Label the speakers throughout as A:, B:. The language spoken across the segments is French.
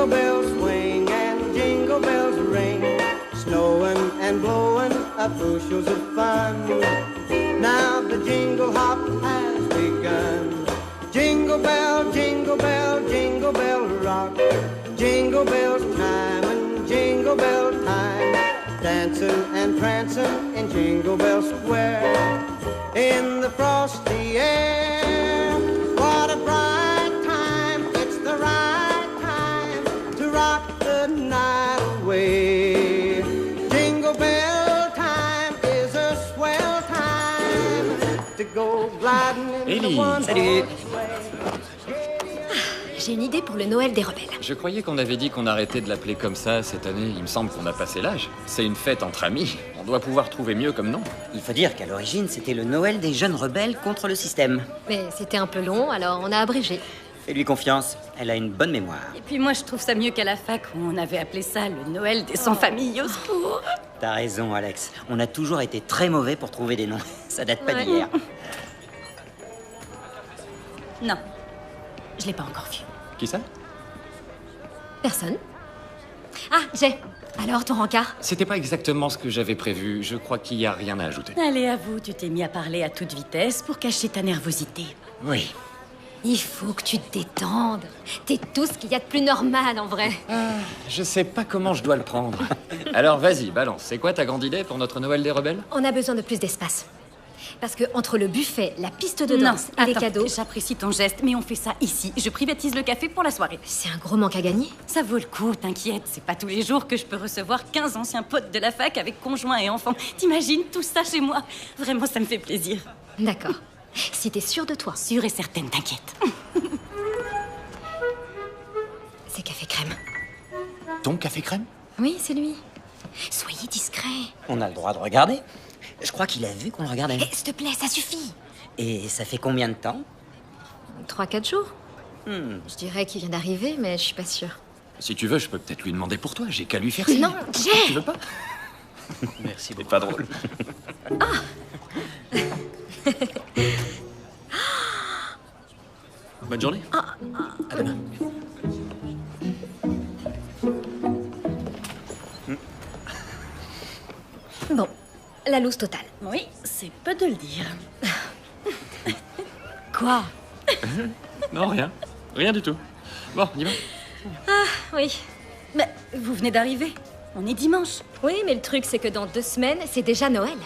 A: Jingle bells swing and jingle bells ring, snowing and blowing up bushels of fun. Now the jingle hop has begun. Jingle bell, jingle bell, jingle bell rock. Jingle bells time and jingle bell time. Dancing and prancing in Jingle Bell Square. In the frosty air, what a bright time. It's the right time to rock the night away. Jingle bell time is a swell time to go gliding in the one
B: Salut.
C: J'ai une idée pour le Noël des rebelles.
B: Je croyais qu'on avait dit qu'on arrêtait de l'appeler comme ça cette année. Il me semble qu'on a passé l'âge. C'est une fête entre amis. On doit pouvoir trouver mieux comme nom.
D: Il faut dire qu'à l'origine, c'était le Noël des jeunes rebelles contre le système.
C: Mais c'était un peu long, alors on a abrégé.
D: Fais-lui confiance, elle a une bonne mémoire.
E: Et puis moi, je trouve ça mieux qu'à la fac où on avait appelé ça le Noël des sans-famille, au secours.
D: T'as raison, Alex. On a toujours été très mauvais pour trouver des noms. Ça date pas d'hier.
E: Non, je l'ai pas encore vu.
B: Qui ça?
C: Personne. Ah, j'ai. Alors, ton rencard?
B: C'était pas exactement ce que j'avais prévu. Je crois qu'il y a rien à ajouter.
E: Allez, avoue, tu t'es mis à parler à toute vitesse pour cacher ta nervosité.
B: Oui.
C: Il faut que tu te détendes. T'es tout ce qu'il y a de plus normal, en vrai.
B: Je sais pas comment je dois le prendre. Alors vas-y, balance. C'est quoi ta grande idée pour notre Noël des rebelles?
C: On a besoin de plus d'espace. Parce que entre le buffet, la piste de danse et les cadeaux...
E: J'apprécie ton geste, mais on fait ça ici. Je privatise le café pour la soirée.
C: C'est un gros manque à gagner.
E: Ça vaut le coup, t'inquiète. C'est pas tous les jours que je peux recevoir 15 anciens potes de la fac avec conjoints et enfants. T'imagines tout ça chez moi? Vraiment, ça me fait plaisir.
C: D'accord. Si t'es sûre de toi.
E: Sûre et certaine, t'inquiète.
C: C'est café crème.
B: Ton café crème?
C: Oui, c'est lui. Soyez discret.
D: On a le droit de regarder. Je crois qu'il a vu qu'on le regardait.
C: S'il te plaît, ça suffit.
D: Et ça fait combien de temps?
C: 3-4 jours. Je dirais qu'il vient d'arriver, mais je suis pas sûre.
B: Si tu veux, je peux peut-être lui demander pour toi. J'ai qu'à lui faire signe.
C: Non, Jay!
B: Tu veux pas? Merci, c'est pas drôle. Bonne journée. À demain.
C: Bon, la loose totale.
E: Oui, c'est peu de le dire.
C: Quoi?
B: Non, rien. Rien du tout. Bon, on y va.
C: Oui.
E: Mais vous venez d'arriver. On est dimanche.
C: Oui, mais le truc, c'est que dans 2 semaines, c'est déjà Noël.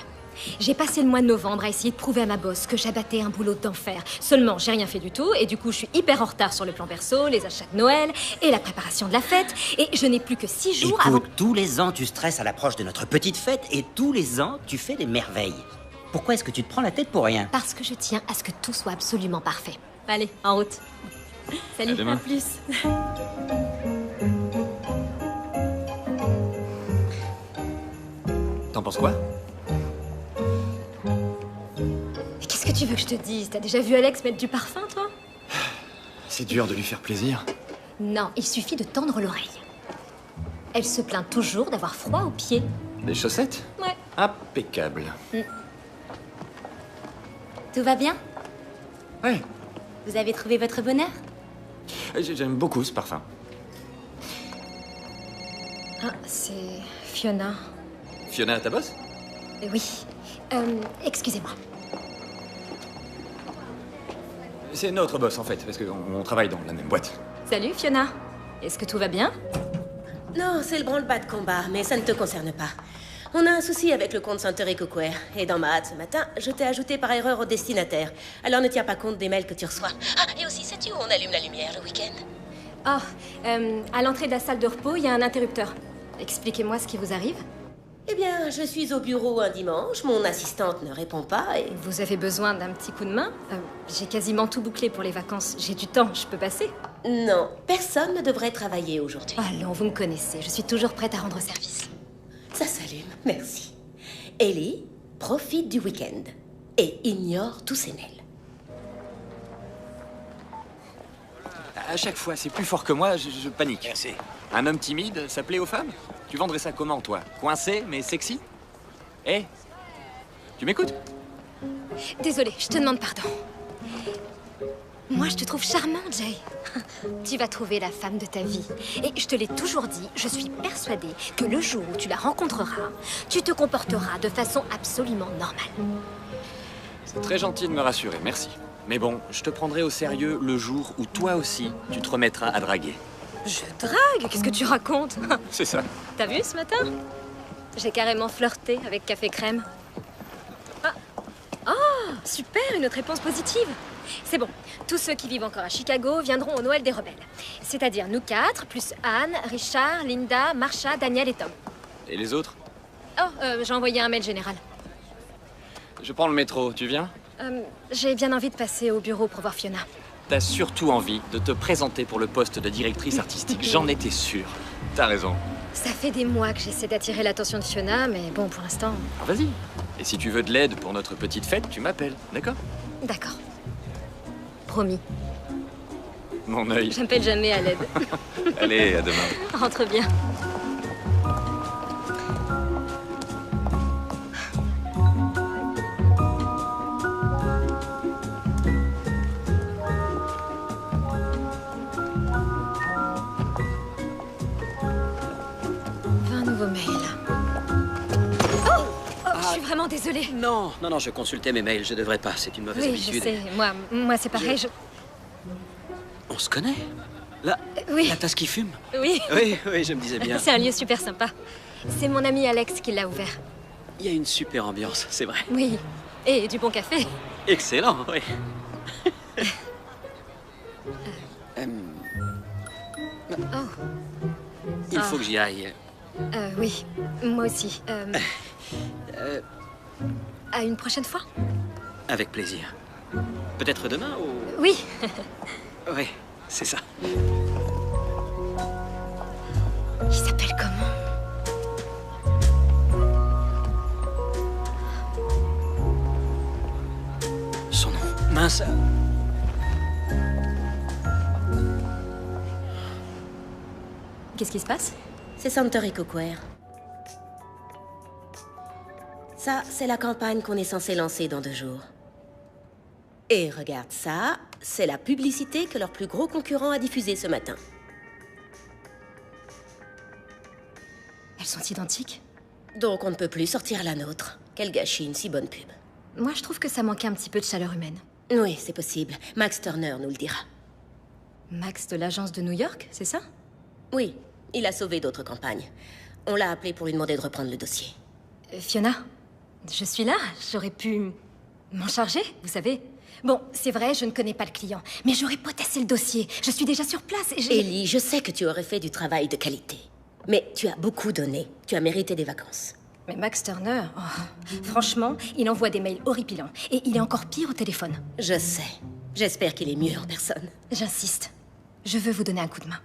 C: J'ai passé le mois de novembre à essayer de prouver à ma boss que j'abattais un boulot d'enfer. Seulement, j'ai rien fait du tout, et du coup, je suis hyper en retard sur le plan perso, les achats de Noël, et la préparation de la fête, et je n'ai plus que 6 jours
D: Écoute,
C: avant...
D: tous les ans, tu stresses à l'approche de notre petite fête, et tous les ans, tu fais des merveilles. Pourquoi est-ce que tu te prends la tête pour rien?
C: Parce que je tiens à ce que tout soit absolument parfait. Allez, en route. Salut,
B: À demain.
E: À plus.
B: T'en penses quoi?
C: Mais qu'est-ce que tu veux que je te dise? T'as déjà vu Alex mettre du parfum, toi?
B: C'est dur de lui faire plaisir.
C: Non, il suffit de tendre l'oreille. Elle se plaint toujours d'avoir froid aux pieds.
B: Des chaussettes?
C: Ouais.
B: Impeccable.
E: Tout va bien?
B: Ouais,
E: Vous avez trouvé votre bonheur?
B: j'aime beaucoup ce parfum.
C: Ah, c'est Fiona.
B: Fiona, ta boss?
C: Oui. Excusez-moi.
B: C'est notre boss en fait, parce qu'on travaille dans la même boîte.
C: Salut, Fiona. Est-ce que tout va bien?
F: Non, c'est le branle-bas de combat, mais ça ne te concerne pas. On a un souci avec le compte Santori Cookware. Et dans ma hâte ce matin, je t'ai ajouté par erreur au destinataire. Alors ne tiens pas compte des mails que tu reçois. Ah, et aussi, sais-tu où on allume la lumière le week-end?
C: Ah, à l'entrée de la salle de repos, il y a un interrupteur. Expliquez-moi ce qui vous arrive.
F: Eh bien, je suis au bureau un dimanche, mon assistante ne répond pas et...
C: Vous avez besoin d'un petit coup de main? J'ai quasiment tout bouclé pour les vacances. J'ai du temps, je peux passer?
F: Non, personne ne devrait travailler aujourd'hui.
C: Allons, vous me connaissez, je suis toujours prête à rendre service.
F: Ça s'allume, merci. Ellie profite du week-end et ignore tous ses mails.
B: À chaque fois, c'est plus fort que moi, je panique.
D: Merci.
B: Un homme timide, ça plaît aux femmes? Tu vendrais ça comment, toi? Coincé, mais sexy? Eh? Tu m'écoutes?
C: Désolée, je te demande pardon. Moi, je te trouve charmante, Jay. Tu vas trouver la femme de ta vie. Et je te l'ai toujours dit, je suis persuadée que le jour où tu la rencontreras, tu te comporteras de façon absolument normale.
B: C'est très gentil de me rassurer, merci. Mais bon, je te prendrai au sérieux le jour où toi aussi, tu te remettras à draguer.
C: Je drague? Qu'est-ce que tu racontes?
B: C'est ça.
C: T'as vu ce matin? J'ai carrément flirté avec Café Crème. Ah. Oh, super, une autre réponse positive. C'est bon, tous ceux qui vivent encore à Chicago viendront au Noël des Rebelles. C'est-à-dire nous 4, plus Anne, Richard, Linda, Marsha, Daniel et Tom.
B: Et les autres?
C: Oh, j'ai envoyé un mail général.
B: Je prends le métro, tu viens?
C: J'ai bien envie de passer au bureau pour voir Fiona.
B: T'as surtout envie de te présenter pour le poste de directrice artistique, j'en étais sûr. T'as raison.
C: Ça fait des mois que j'essaie d'attirer l'attention de Fiona, mais bon, pour l'instant...
B: Vas-y. Et si tu veux de l'aide pour notre petite fête, tu m'appelles, d'accord?
C: D'accord. Promis.
B: Mon œil.
C: J'appelle jamais à l'aide.
B: Allez, à demain.
C: Rentre bien. Je suis vraiment désolée.
G: Non, je consultais mes mails, je devrais pas, c'est une mauvaise
C: Oui,
G: habitude.
C: je sais. Moi c'est pareil,
G: On se connaît?
C: Oui.
G: La tasse qui fume?
C: Oui.
G: Oui, je me disais bien.
C: C'est un lieu super sympa. C'est mon ami Alex qui l'a ouvert.
G: Il y a une super ambiance, c'est vrai.
C: Oui. Et du bon café.
G: Excellent, oui.
C: Oh.
G: Il faut que j'y aille.
C: Oui, moi aussi. À une prochaine fois?
G: Avec plaisir. Peut-être demain ou...
C: Oui.
G: Oui, c'est ça.
C: Il s'appelle comment?
G: Son nom. Mince.
C: Qu'est-ce qui se passe?
F: C'est Santori Cookware. Ça, c'est la campagne qu'on est censé lancer dans 2 jours. Et regarde ça, c'est la publicité que leur plus gros concurrent a diffusée ce matin.
C: Elles sont identiques?
F: Donc on ne peut plus sortir la nôtre. Quel gâchis, une si bonne pub.
C: Moi, je trouve que ça manquait un petit peu de chaleur humaine.
F: Oui, c'est possible. Max Turner nous le dira.
C: Max de l'agence de New York, c'est ça?
F: Oui, il a sauvé d'autres campagnes. On l'a appelé pour lui demander de reprendre le dossier.
C: Fiona, je suis là. J'aurais pu m'en charger, vous savez. Bon, c'est vrai, je ne connais pas le client, mais j'aurais potassé le dossier. Je suis déjà sur place et j'ai...
F: Ellie, je sais que tu aurais fait du travail de qualité. Mais tu as beaucoup donné. Tu as mérité des vacances.
C: Mais Max Turner, oh, franchement, il envoie des mails horripilants. Et il est encore pire au téléphone.
F: Je sais. J'espère qu'il est mieux en personne.
C: J'insiste. Je veux vous donner un coup de main.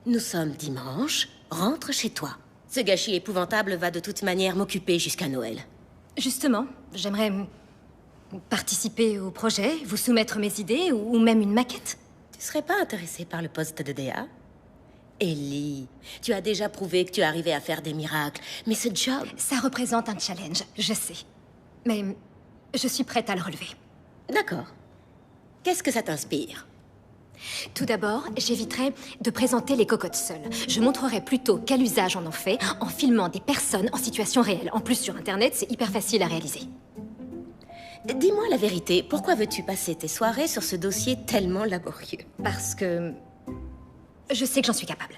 F: Nous sommes dimanche. Rentre chez toi. Ce gâchis épouvantable va de toute manière m'occuper jusqu'à Noël.
C: Justement, j'aimerais participer au projet, vous soumettre mes idées ou même une maquette.
F: Tu serais pas intéressée par le poste de DA? Ellie, tu as déjà prouvé que tu arrivais à faire des miracles, mais ce job...
C: Ça représente un challenge, je sais. Mais je suis prête à le relever.
F: D'accord. Qu'est-ce que ça t'inspire?
C: Tout d'abord, j'éviterai de présenter les cocottes seules. Je montrerai plutôt quel usage on en fait en filmant des personnes en situation réelle. En plus, sur Internet, c'est hyper facile à réaliser.
F: Dis-moi la vérité, pourquoi veux-tu passer tes soirées sur ce dossier tellement laborieux?
C: Parce que je sais que j'en suis capable.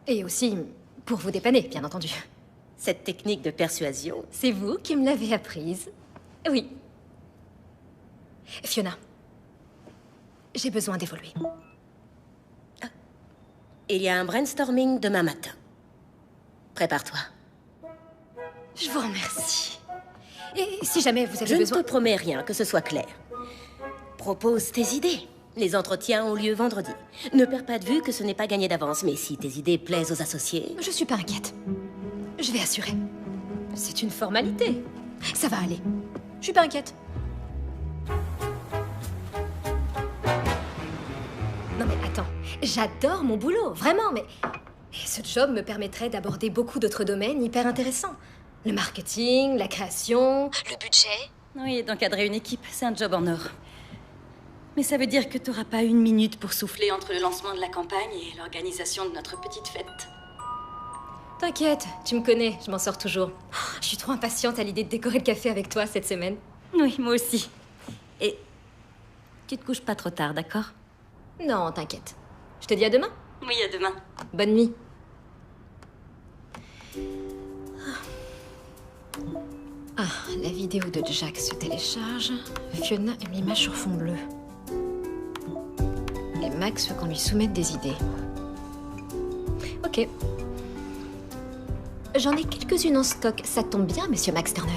C: Et aussi pour vous dépanner, bien entendu.
F: Cette technique de persuasion...
C: C'est vous qui me l'avez apprise. Oui. Fiona, j'ai besoin d'évoluer.
F: Ah. Il y a un brainstorming demain matin. Prépare-toi.
C: Je vous remercie. Et si jamais vous avez
F: Je
C: besoin...
F: ne te promets rien, que ce soit clair. Propose tes idées. Les entretiens ont lieu vendredi. Ne perds pas de vue que ce n'est pas gagné d'avance, mais si tes idées plaisent aux associés...
C: Je suis pas inquiète. Je vais assurer. C'est une formalité. Ça va aller. Je suis pas inquiète. Non mais attends, j'adore mon boulot, vraiment, mais... Et ce job me permettrait d'aborder beaucoup d'autres domaines hyper intéressants. Le marketing, la création, le budget...
E: Oui, d'encadrer une équipe, c'est un job en or. Mais ça veut dire que t'auras pas une minute pour souffler entre le lancement de la campagne et l'organisation de notre petite fête.
C: T'inquiète, tu me connais, je m'en sors toujours. Je suis trop impatiente à l'idée de décorer le café avec toi cette semaine.
E: Oui, moi aussi. Et tu te couches pas trop tard, d'accord?
C: Non, t'inquiète. Je te dis à demain.
E: Oui, à demain.
C: Bonne nuit. Ah, la vidéo de Jack se télécharge. Fiona a mis l'image sur fond bleu. Et Max veut qu'on lui soumette des idées. Ok. J'en ai quelques-unes en stock. Ça tombe bien, monsieur Max Turner.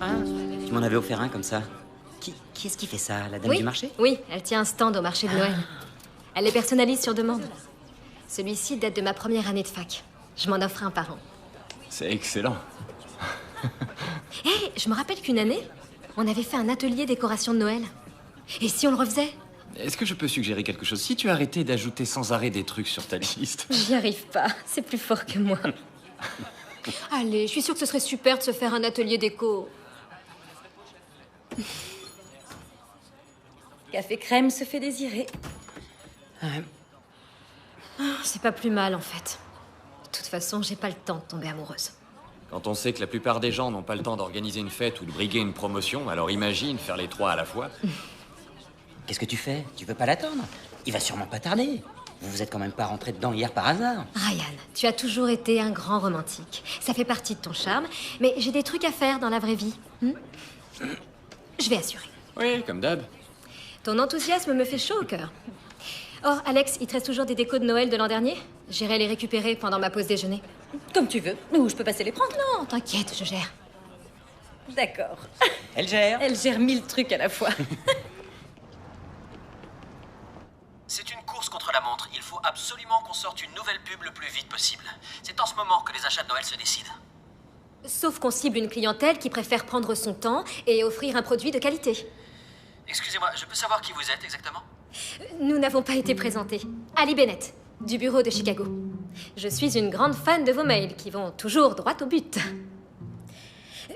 D: Ah, tu m'en avais offert un comme ça. Qui est-ce qui fait ça? La dame du marché?
C: Oui, elle tient un stand au marché de Noël. Elle les personnalise sur demande. Celui-ci date de ma première année de fac. Je m'en offre un par an.
B: C'est excellent.
C: Hé, je me rappelle qu'une année, on avait fait un atelier décoration de Noël. Et si on le refaisait?
B: Est-ce que je peux suggérer quelque chose? Si tu arrêtais d'ajouter sans arrêt des trucs sur ta liste.
C: J'y arrive pas, c'est plus fort que moi. Allez, je suis sûre que ce serait super de se faire un atelier déco.
E: Café crème se fait désirer.
C: C'est pas plus mal, en fait. De toute façon, j'ai pas le temps de tomber amoureuse.
B: Quand on sait que la plupart des gens n'ont pas le temps d'organiser une fête ou de briguer une promotion, alors imagine faire les trois à la fois.
D: Qu'est-ce que tu fais? Tu veux pas l'attendre? Il va sûrement pas tarder. Vous vous êtes quand même pas rentré dedans hier par hasard.
C: Ryan, tu as toujours été un grand romantique. Ça fait partie de ton charme, mais j'ai des trucs à faire dans la vraie vie. Je vais assurer.
B: Oui, comme d'hab.
C: Ton enthousiasme me fait chaud au cœur. Oh, Alex, il te reste toujours des décos de Noël de l'an dernier? J'irai les récupérer pendant ma pause déjeuner.
E: Comme tu veux. Ou je peux passer les prendre.
C: Non, t'inquiète, je gère.
E: D'accord.
D: Elle gère.
E: Elle gère 1000 trucs à la fois.
G: C'est une course contre la montre. Il faut absolument qu'on sorte une nouvelle pub le plus vite possible. C'est en ce moment que les achats de Noël se décident.
C: Sauf qu'on cible une clientèle qui préfère prendre son temps et offrir un produit de qualité.
G: Excusez-moi, je peux savoir qui vous êtes exactement?
C: Nous n'avons pas été présentés. Ali Bennett, du bureau de Chicago. Je suis une grande fan de vos mails qui vont toujours droit au but.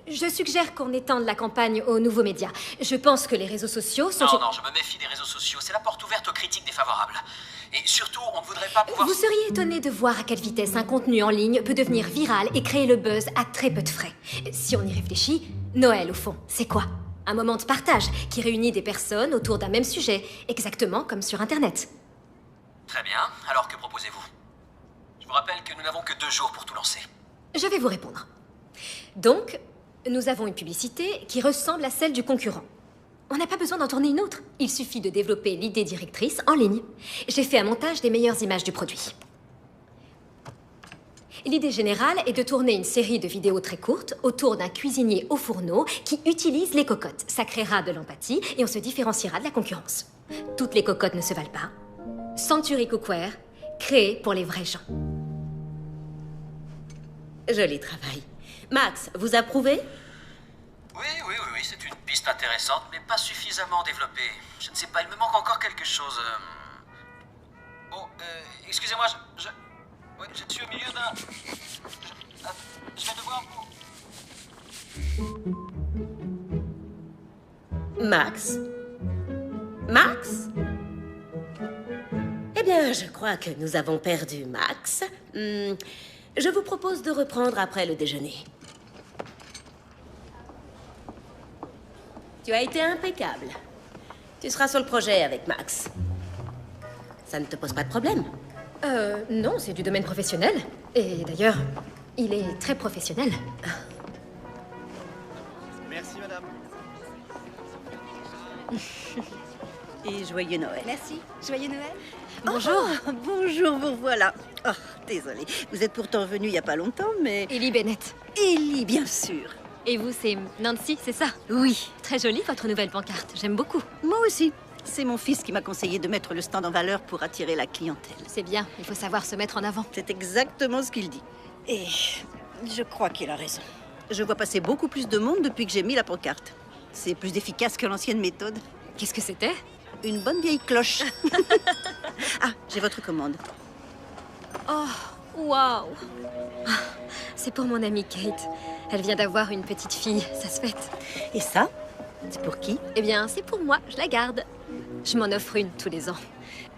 C: Je suggère qu'on étende la campagne aux nouveaux médias. Je pense que les réseaux sociaux sont...
G: Non, je me méfie des réseaux sociaux. C'est la porte ouverte aux critiques défavorables. Et surtout, on ne voudrait pas pouvoir...
C: Vous seriez étonné de voir à quelle vitesse un contenu en ligne peut devenir viral et créer le buzz à très peu de frais. Si on y réfléchit, Noël, au fond, c'est quoi? Un moment de partage qui réunit des personnes autour d'un même sujet, exactement comme sur Internet.
G: Très bien. Alors, que proposez-vous? Je vous rappelle que nous n'avons que 2 jours pour tout lancer.
C: Je vais vous répondre. Donc, nous avons une publicité qui ressemble à celle du concurrent. On n'a pas besoin d'en tourner une autre. Il suffit de développer l'idée directrice en ligne. J'ai fait un montage des meilleures images du produit. L'idée générale est de tourner une série de vidéos très courtes autour d'un cuisinier au fourneau qui utilise les cocottes. Ça créera de l'empathie et on se différenciera de la concurrence. Toutes les cocottes ne se valent pas. Century Cookware, créé pour les vrais gens.
F: Joli travail. Max, vous approuvez?
G: Oui, c'est une piste intéressante, mais pas suffisamment développée. Je ne sais pas, il me manque encore quelque chose. Excusez-moi, Oui, je suis au milieu d'un... Je vais devoir vous...
F: Max? Max? Eh bien, je crois que nous avons perdu Max. Je vous propose de reprendre après le déjeuner. Tu as été impeccable. Tu seras sur le projet avec Max. Ça ne te pose pas de problème?
C: Non, c'est du domaine professionnel. Et d'ailleurs, il est très professionnel.
A: Merci, madame.
H: Et joyeux Noël.
I: Merci. Joyeux Noël.
C: Bonjour.
H: Oh, bonjour, vous voilà. Oh, désolée. Vous êtes pourtant venue il n'y a pas longtemps, mais...
C: Ellie Bennett.
H: Ellie, bien sûr.
C: Et vous, c'est Nancy, c'est ça?
H: Oui.
C: Très jolie, votre nouvelle pancarte. J'aime beaucoup.
H: Moi aussi. C'est mon fils qui m'a conseillé de mettre le stand en valeur pour attirer la clientèle.
C: C'est bien, il faut savoir se mettre en avant.
H: C'est exactement ce qu'il dit. Et je crois qu'il a raison. Je vois passer beaucoup plus de monde depuis que j'ai mis la pancarte. C'est plus efficace que l'ancienne méthode.
C: Qu'est-ce que c'était?
H: Une bonne vieille cloche. Ah, j'ai votre commande.
C: Oh, waouh! C'est pour mon amie Kate. Elle vient d'avoir une petite fille, ça se fête.
H: Et ça, c'est pour qui?
C: Eh bien, c'est pour moi, je la garde. Je m'en offre une tous les ans.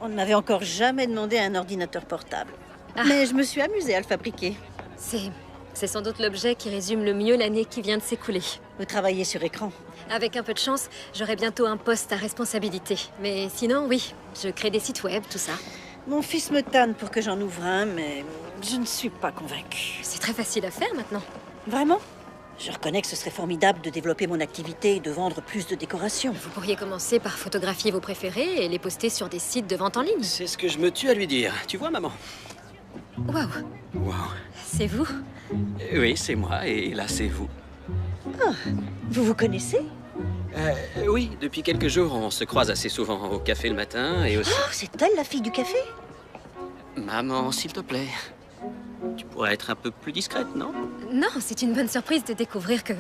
H: On ne m'avait encore jamais demandé un ordinateur portable.
C: Ah.
H: Mais je me suis amusée à le fabriquer.
C: C'est sans doute l'objet qui résume le mieux l'année qui vient de s'écouler.
H: Vous travaillez sur écran.
C: Avec un peu de chance, j'aurai bientôt un poste à responsabilité. Mais sinon, oui, je crée des sites web, tout ça.
H: Mon fils me tanne pour que j'en ouvre un, mais je ne suis pas convaincue.
C: C'est très facile à faire maintenant.
H: Vraiment? Je reconnais que ce serait formidable de développer mon activité et de vendre plus de décorations.
C: Vous pourriez commencer par photographier vos préférés et les poster sur des sites de vente en ligne.
G: C'est ce que je me tue à lui dire. Tu vois, maman?
C: Waouh,
G: Wow.
C: c'est vous?
G: Oui, c'est moi, et là, c'est vous.
H: Vous vous connaissez?
G: Oui, depuis quelques jours, on se croise assez souvent au café le matin et aussi...
H: Oh, c'est elle, la fille du café?
G: Maman, s'il te plaît. Tu pourrais être un peu plus discrète, non?
C: Non, c'est une bonne surprise de découvrir que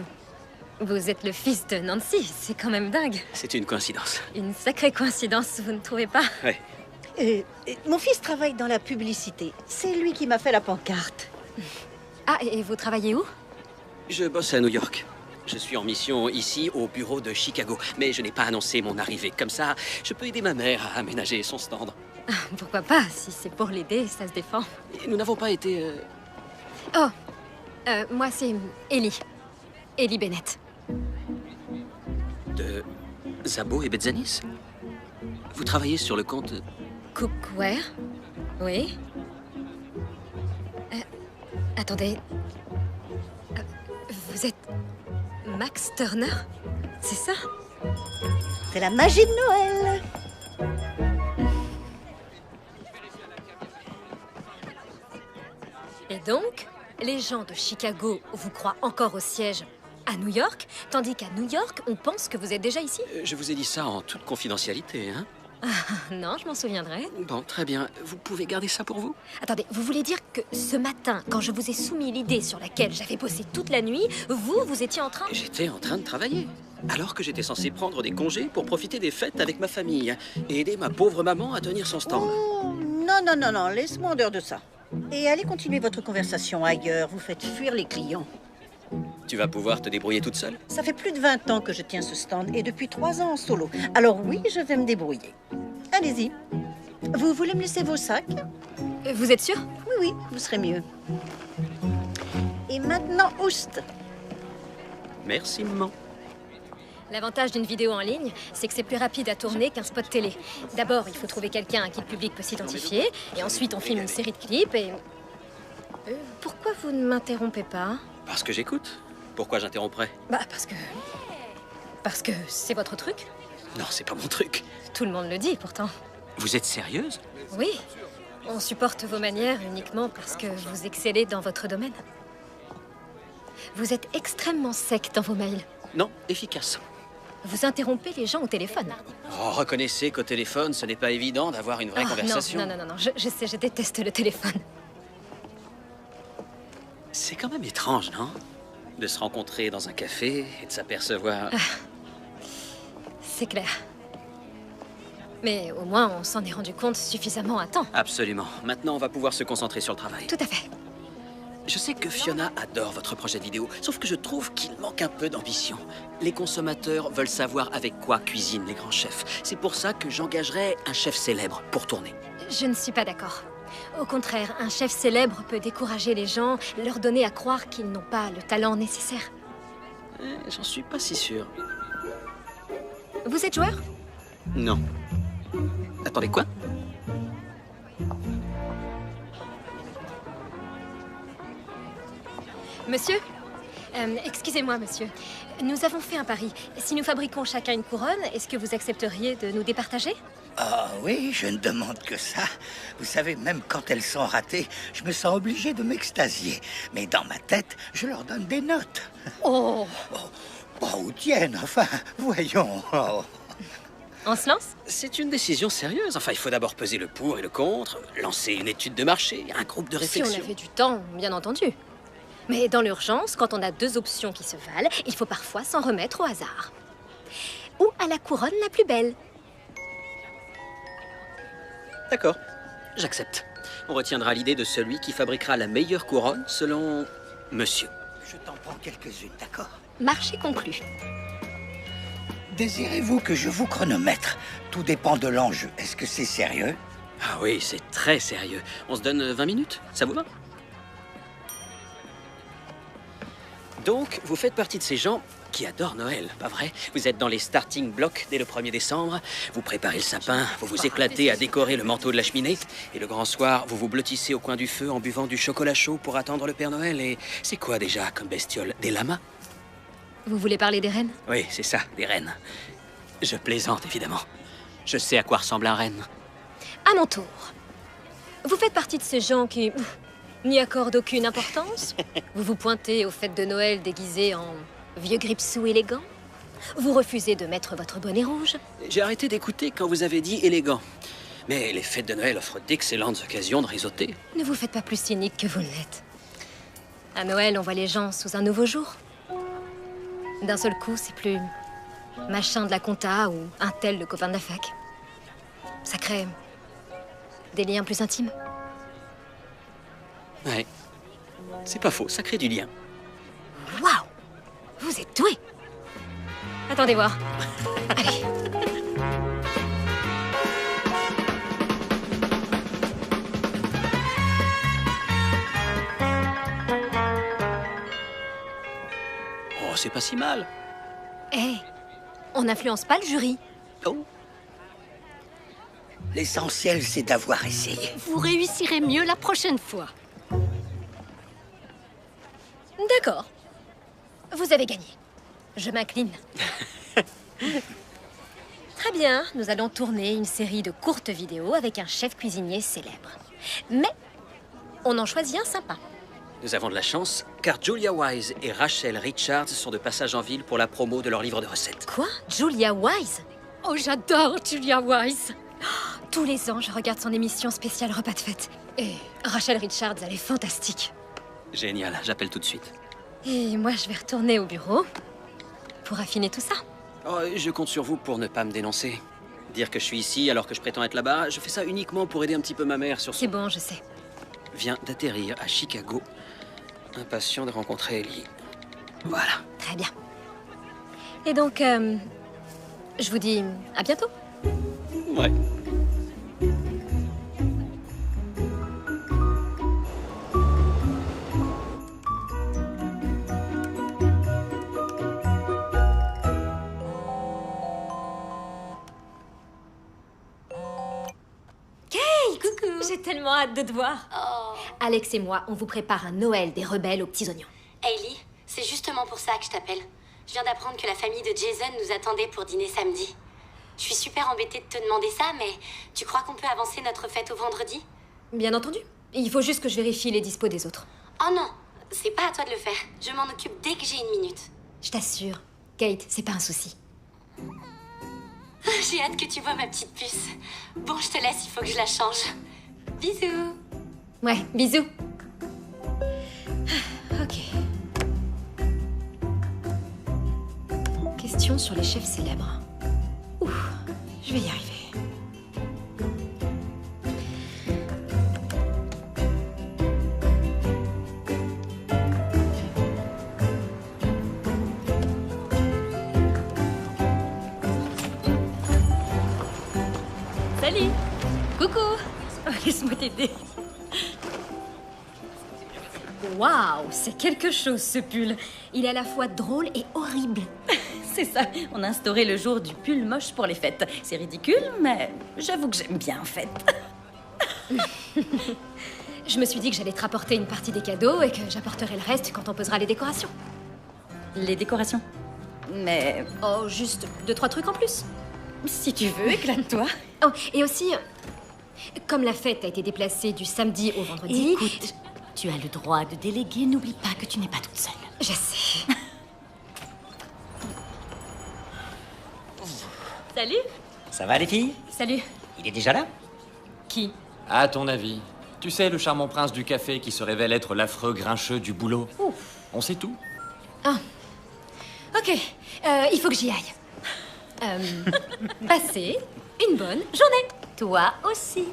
C: vous êtes le fils de Nancy. C'est quand même dingue.
G: C'est une coïncidence.
C: Une sacrée coïncidence, vous ne trouvez pas?
G: Ouais.
H: Mon fils travaille dans la publicité. C'est lui qui m'a fait la pancarte.
C: Ah, et vous travaillez où?
G: Je bosse à New York. Je suis en mission ici au bureau de Chicago, mais je n'ai pas annoncé mon arrivée. Comme ça, je peux aider ma mère à aménager son stand.
C: Pourquoi pas? Si c'est pour l'aider, ça se défend.
G: Et nous n'avons pas été...
C: Oh, moi c'est Ellie. Ellie Bennett.
G: de Zabo et Betzanis? Vous travaillez sur le compte...
C: Cookware? Oui. Attendez. Vous êtes Max Turner? C'est ça?
H: C'est la magie de Noël.
C: Et donc, les gens de Chicago vous croient encore au siège à New York, tandis qu'à New York, on pense que vous êtes déjà ici?
G: Je vous ai dit ça en toute confidentialité, hein?
C: Non, je m'en souviendrai.
G: Bon, très bien. Vous pouvez garder ça pour vous?
C: Attendez, vous voulez dire que ce matin, quand je vous ai soumis l'idée sur laquelle j'avais bossé toute la nuit, vous étiez en train...
G: J'étais en train de travailler. Alors que j'étais censé prendre des congés pour profiter des fêtes avec ma famille et aider ma pauvre maman à tenir son stand.
H: Oh, non, laisse-moi en dehors de ça. Et allez continuer votre conversation ailleurs, vous faites fuir les clients.
G: Tu vas pouvoir te débrouiller toute seule?
H: Ça fait plus de 20 ans que je tiens ce stand et depuis 3 ans en solo. Alors oui, je vais me débrouiller. Allez-y. Vous voulez me laisser vos sacs?
C: Vous êtes sûr?
H: Oui, vous serez mieux. Et maintenant, oust.
G: Merci, maman.
C: L'avantage d'une vidéo en ligne, c'est que c'est plus rapide à tourner qu'un spot télé. D'abord, il faut trouver quelqu'un à qui le public peut s'identifier, et ensuite on filme une série de clips et... pourquoi vous ne m'interrompez pas?
G: Parce que j'écoute. Pourquoi j'interromprais?
C: Bah, parce que c'est votre truc.
G: Non, c'est pas mon truc.
C: Tout le monde le dit, pourtant.
G: Vous êtes sérieuse?
C: Oui. On supporte vos manières uniquement parce que vous excellez dans votre domaine. Vous êtes extrêmement sec dans vos mails.
G: Non, efficace.
C: Vous interrompez les gens au téléphone.
G: Oh, reconnaissez qu'au téléphone, ce n'est pas évident d'avoir une vraie
C: Oh,
G: conversation.
C: Non, je sais, je déteste le téléphone.
G: C'est quand même étrange, non? De se rencontrer dans un café et de s'apercevoir...
C: C'est clair. Mais au moins, on s'en est rendu compte suffisamment à temps.
G: Absolument. Maintenant, on va pouvoir se concentrer sur le travail.
C: Tout à fait.
G: Je sais que Fiona adore votre projet de vidéo, sauf que je trouve qu'il manque un peu d'ambition. Les consommateurs veulent savoir avec quoi cuisinent les grands chefs. C'est pour ça que j'engagerai un chef célèbre pour tourner.
C: Je ne suis pas d'accord. Au contraire, un chef célèbre peut décourager les gens, leur donner à croire qu'ils n'ont pas le talent nécessaire.
G: J'en suis pas si sûr.
C: Vous êtes joueur?
G: Non. Attendez, quoi?
C: Monsieur? Excusez-moi, monsieur. Nous avons fait un pari. Si nous fabriquons chacun une couronne, est-ce que vous accepteriez de nous départager?
I: Ah oui, je ne demande que ça. Vous savez, même quand elles sont ratées, je me sens obligé de m'extasier. Mais dans ma tête, je leur donne des notes.
C: Oh!
I: Ou tiennent, enfin, voyons. Oh.
C: On se lance?
G: C'est une décision sérieuse. Enfin, il faut d'abord peser le pour et le contre, lancer une étude de marché, un groupe de réflexion.
C: Si on avait du temps, bien entendu. Mais dans l'urgence, quand on a deux options qui se valent, il faut parfois s'en remettre au hasard. Ou à la couronne la plus belle.
G: D'accord, j'accepte. On retiendra l'idée de celui qui fabriquera la meilleure couronne selon monsieur.
I: Je t'en prends quelques-unes, d'accord?
C: Marché conclu.
I: Désirez-vous que je vous chronomètre? Tout dépend de l'enjeu. Est-ce que c'est sérieux?
G: Ah oui, c'est très sérieux. On se donne 20 minutes, ça vous va? Donc, vous faites partie de ces gens qui adorent Noël, pas vrai? Vous êtes dans les starting blocks dès le 1er décembre, vous préparez le sapin, vous vous éclatez à décorer le manteau de la cheminée, et le grand soir, vous vous blottissez au coin du feu en buvant du chocolat chaud pour attendre le Père Noël. Et c'est quoi déjà comme bestiole? Des lamas?
C: Vous voulez parler des rennes?
G: Oui, c'est ça, des rennes. Je plaisante, évidemment. Je sais à quoi ressemble un renne.
C: À mon tour. Vous faites partie de ces gens qui n'y accordent aucune importance? Vous vous pointez aux fêtes de Noël déguisés en vieux gripsou élégant? Vous refusez de mettre votre bonnet rouge?
G: J'ai arrêté d'écouter quand vous avez dit élégant. Mais les fêtes de Noël offrent d'excellentes occasions de réseauter.
C: Ne vous faites pas plus cynique que vous ne l'êtes. À Noël, on voit les gens sous un nouveau jour. D'un seul coup, c'est plus machin de la compta ou un tel le copain de la fac. Ça crée des liens plus intimes.
G: Ouais. C'est pas faux, ça crée du lien.
C: Waouh! Vous êtes doué! Attendez voir. Allez.
G: Oh, c'est pas si mal.
C: Hé, on n'influence pas le jury.
G: Oh.
I: L'essentiel, c'est d'avoir essayé.
C: Vous réussirez mieux la prochaine fois. D'accord. Vous avez gagné. Je m'incline. Très bien, nous allons tourner une série de courtes vidéos avec un chef cuisinier célèbre. Mais on en choisit un sympa.
G: Nous avons de la chance, car Julia Wise et Rachel Richards sont de passage en ville pour la promo de leur livre de recettes.
C: Quoi? Julia Wise? Oh, j'adore Julia Wise. Tous les ans, je regarde son émission spéciale repas de fête. Et Rachel Richards, elle est fantastique.
G: Génial, j'appelle tout de suite.
C: Et moi, je vais retourner au bureau pour affiner tout ça.
G: Oh, je compte sur vous pour ne pas me dénoncer. Dire que je suis ici alors que je prétends être là-bas, je fais ça uniquement pour aider un petit peu ma mère sur
C: C'est bon, je sais.
G: Vient d'atterrir à Chicago. Impatient de rencontrer Ellie. Voilà.
C: Très bien. Et donc, je vous dis à bientôt.
G: Ouais.
C: J'ai tellement hâte de te voir. Alex et moi, on vous prépare un Noël des rebelles aux petits oignons.
J: Hailey, c'est justement pour ça que je t'appelle. Je viens d'apprendre que la famille de Jason nous attendait pour dîner samedi. Je suis super embêtée de te demander ça, mais tu crois qu'on peut avancer notre fête au vendredi?
C: Bien entendu. Il faut juste que je vérifie les dispos des autres.
J: Oh non, c'est pas à toi de le faire. Je m'en occupe dès que j'ai une minute.
C: Je t'assure. Kate, c'est pas un souci.
J: J'ai hâte que tu vois ma petite puce. Bon, je te laisse, il faut que je la change. Bisous.
C: Ouais, bisous. Ok. Question sur les chefs célèbres. Ouh, je vais y arriver.
E: Salut. Coucou. Oh, laisse-moi t'aider.
C: Waouh, c'est quelque chose ce pull. Il est à la fois drôle et horrible.
E: C'est ça, on a instauré le jour du pull moche pour les fêtes. C'est ridicule, mais j'avoue que j'aime bien en fait.
C: Je me suis dit que j'allais te rapporter une partie des cadeaux et que j'apporterai le reste quand on posera les décorations.
E: Les décorations? Mais...
C: Oh, juste 2-3 trucs en plus.
E: Si tu veux, éclate-toi.
C: Oh, et aussi, comme la fête a été déplacée du samedi au vendredi...
E: Écoute, tu as le droit de déléguer, n'oublie pas que tu n'es pas toute seule.
C: Je sais.
E: Salut.
D: Ça va les filles?
C: Salut.
D: Il est déjà là?
C: Qui?
B: À ton avis? Tu sais, le charmant prince du café qui se révèle être l'affreux grincheux du boulot?
C: Ouf.
B: On sait tout.
C: Ah. Ok, il faut que j'y aille. Passez une bonne journée.
E: Toi aussi.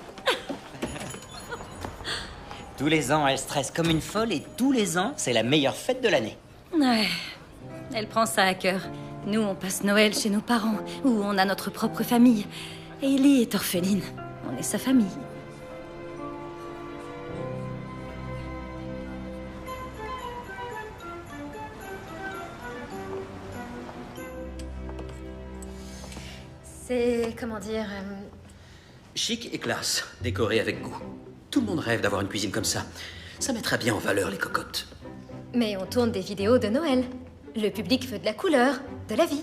D: Tous les ans, elle stresse comme une folle et tous les ans, c'est la meilleure fête de l'année.
E: Ouais, elle prend ça à cœur. Nous, on passe Noël chez nos parents, où on a notre propre famille. Et Ellie est orpheline. On est sa famille.
C: C'est... comment dire...
G: Chic et classe, décoré avec goût. Tout le monde rêve d'avoir une cuisine comme ça. Ça mettra bien en valeur les cocottes.
C: Mais on tourne des vidéos de Noël. Le public veut de la couleur, de la vie,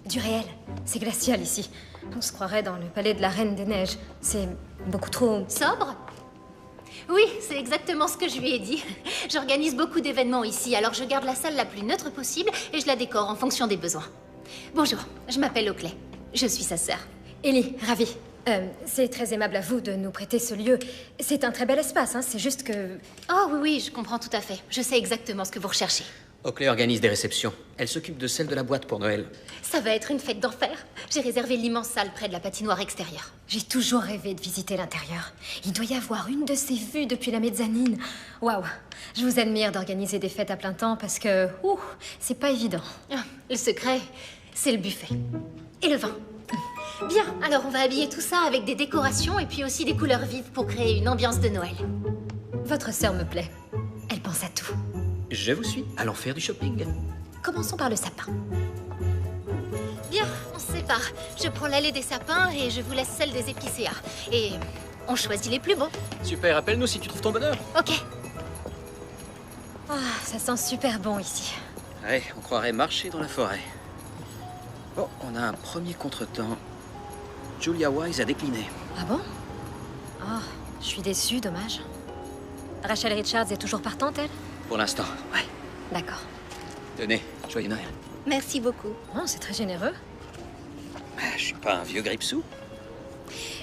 C: du réel. C'est glacial ici. On se croirait dans le palais de la Reine des Neiges. C'est beaucoup trop...
K: Sobre? Oui, c'est exactement ce que je lui ai dit. J'organise beaucoup d'événements ici, alors je garde la salle la plus neutre possible et je la décore en fonction des besoins. Bonjour, je m'appelle Oakley. Je suis sa sœur.
C: Ellie, ravie. C'est très aimable à vous de nous prêter ce lieu. C'est un très bel espace, hein, c'est juste que...
K: Oh oui, oui, je comprends tout à fait. Je sais exactement ce que vous recherchez.
G: Oakley organise des réceptions. Elle s'occupe de celle de la boîte pour Noël.
K: Ça va être une fête d'enfer. J'ai réservé l'immense salle près de la patinoire extérieure.
C: J'ai toujours rêvé de visiter l'intérieur. Il doit y avoir une de ces vues depuis la mezzanine. Waouh, je vous admire d'organiser des fêtes à plein temps parce que... c'est pas évident.
K: Ah, le secret, c'est le buffet. Et le vin. Bien, alors on va habiller tout ça avec des décorations et puis aussi des couleurs vives pour créer une ambiance de Noël.
C: Votre sœur me plaît. Elle pense à tout.
G: Je vous suis. Allons faire du shopping.
C: Commençons par le sapin.
K: Bien, on se sépare. Je prends l'allée des sapins et je vous laisse celle des épicéas. Et on choisit les plus beaux.
B: Super, appelle-nous si tu trouves ton bonheur.
K: Ok.
C: Ah, ça sent super bon ici.
G: Ouais, on croirait marcher dans la forêt. Bon, on a un premier contretemps. Julia Wise a décliné.
C: Ah bon? Oh, je suis déçue, dommage. Rachel Richards est toujours partante, elle?
G: Pour l'instant, ouais.
C: D'accord.
G: Tenez, joyeux Noël.
K: Merci beaucoup.
C: Oh, c'est très généreux.
G: Je suis pas un vieux gripsou.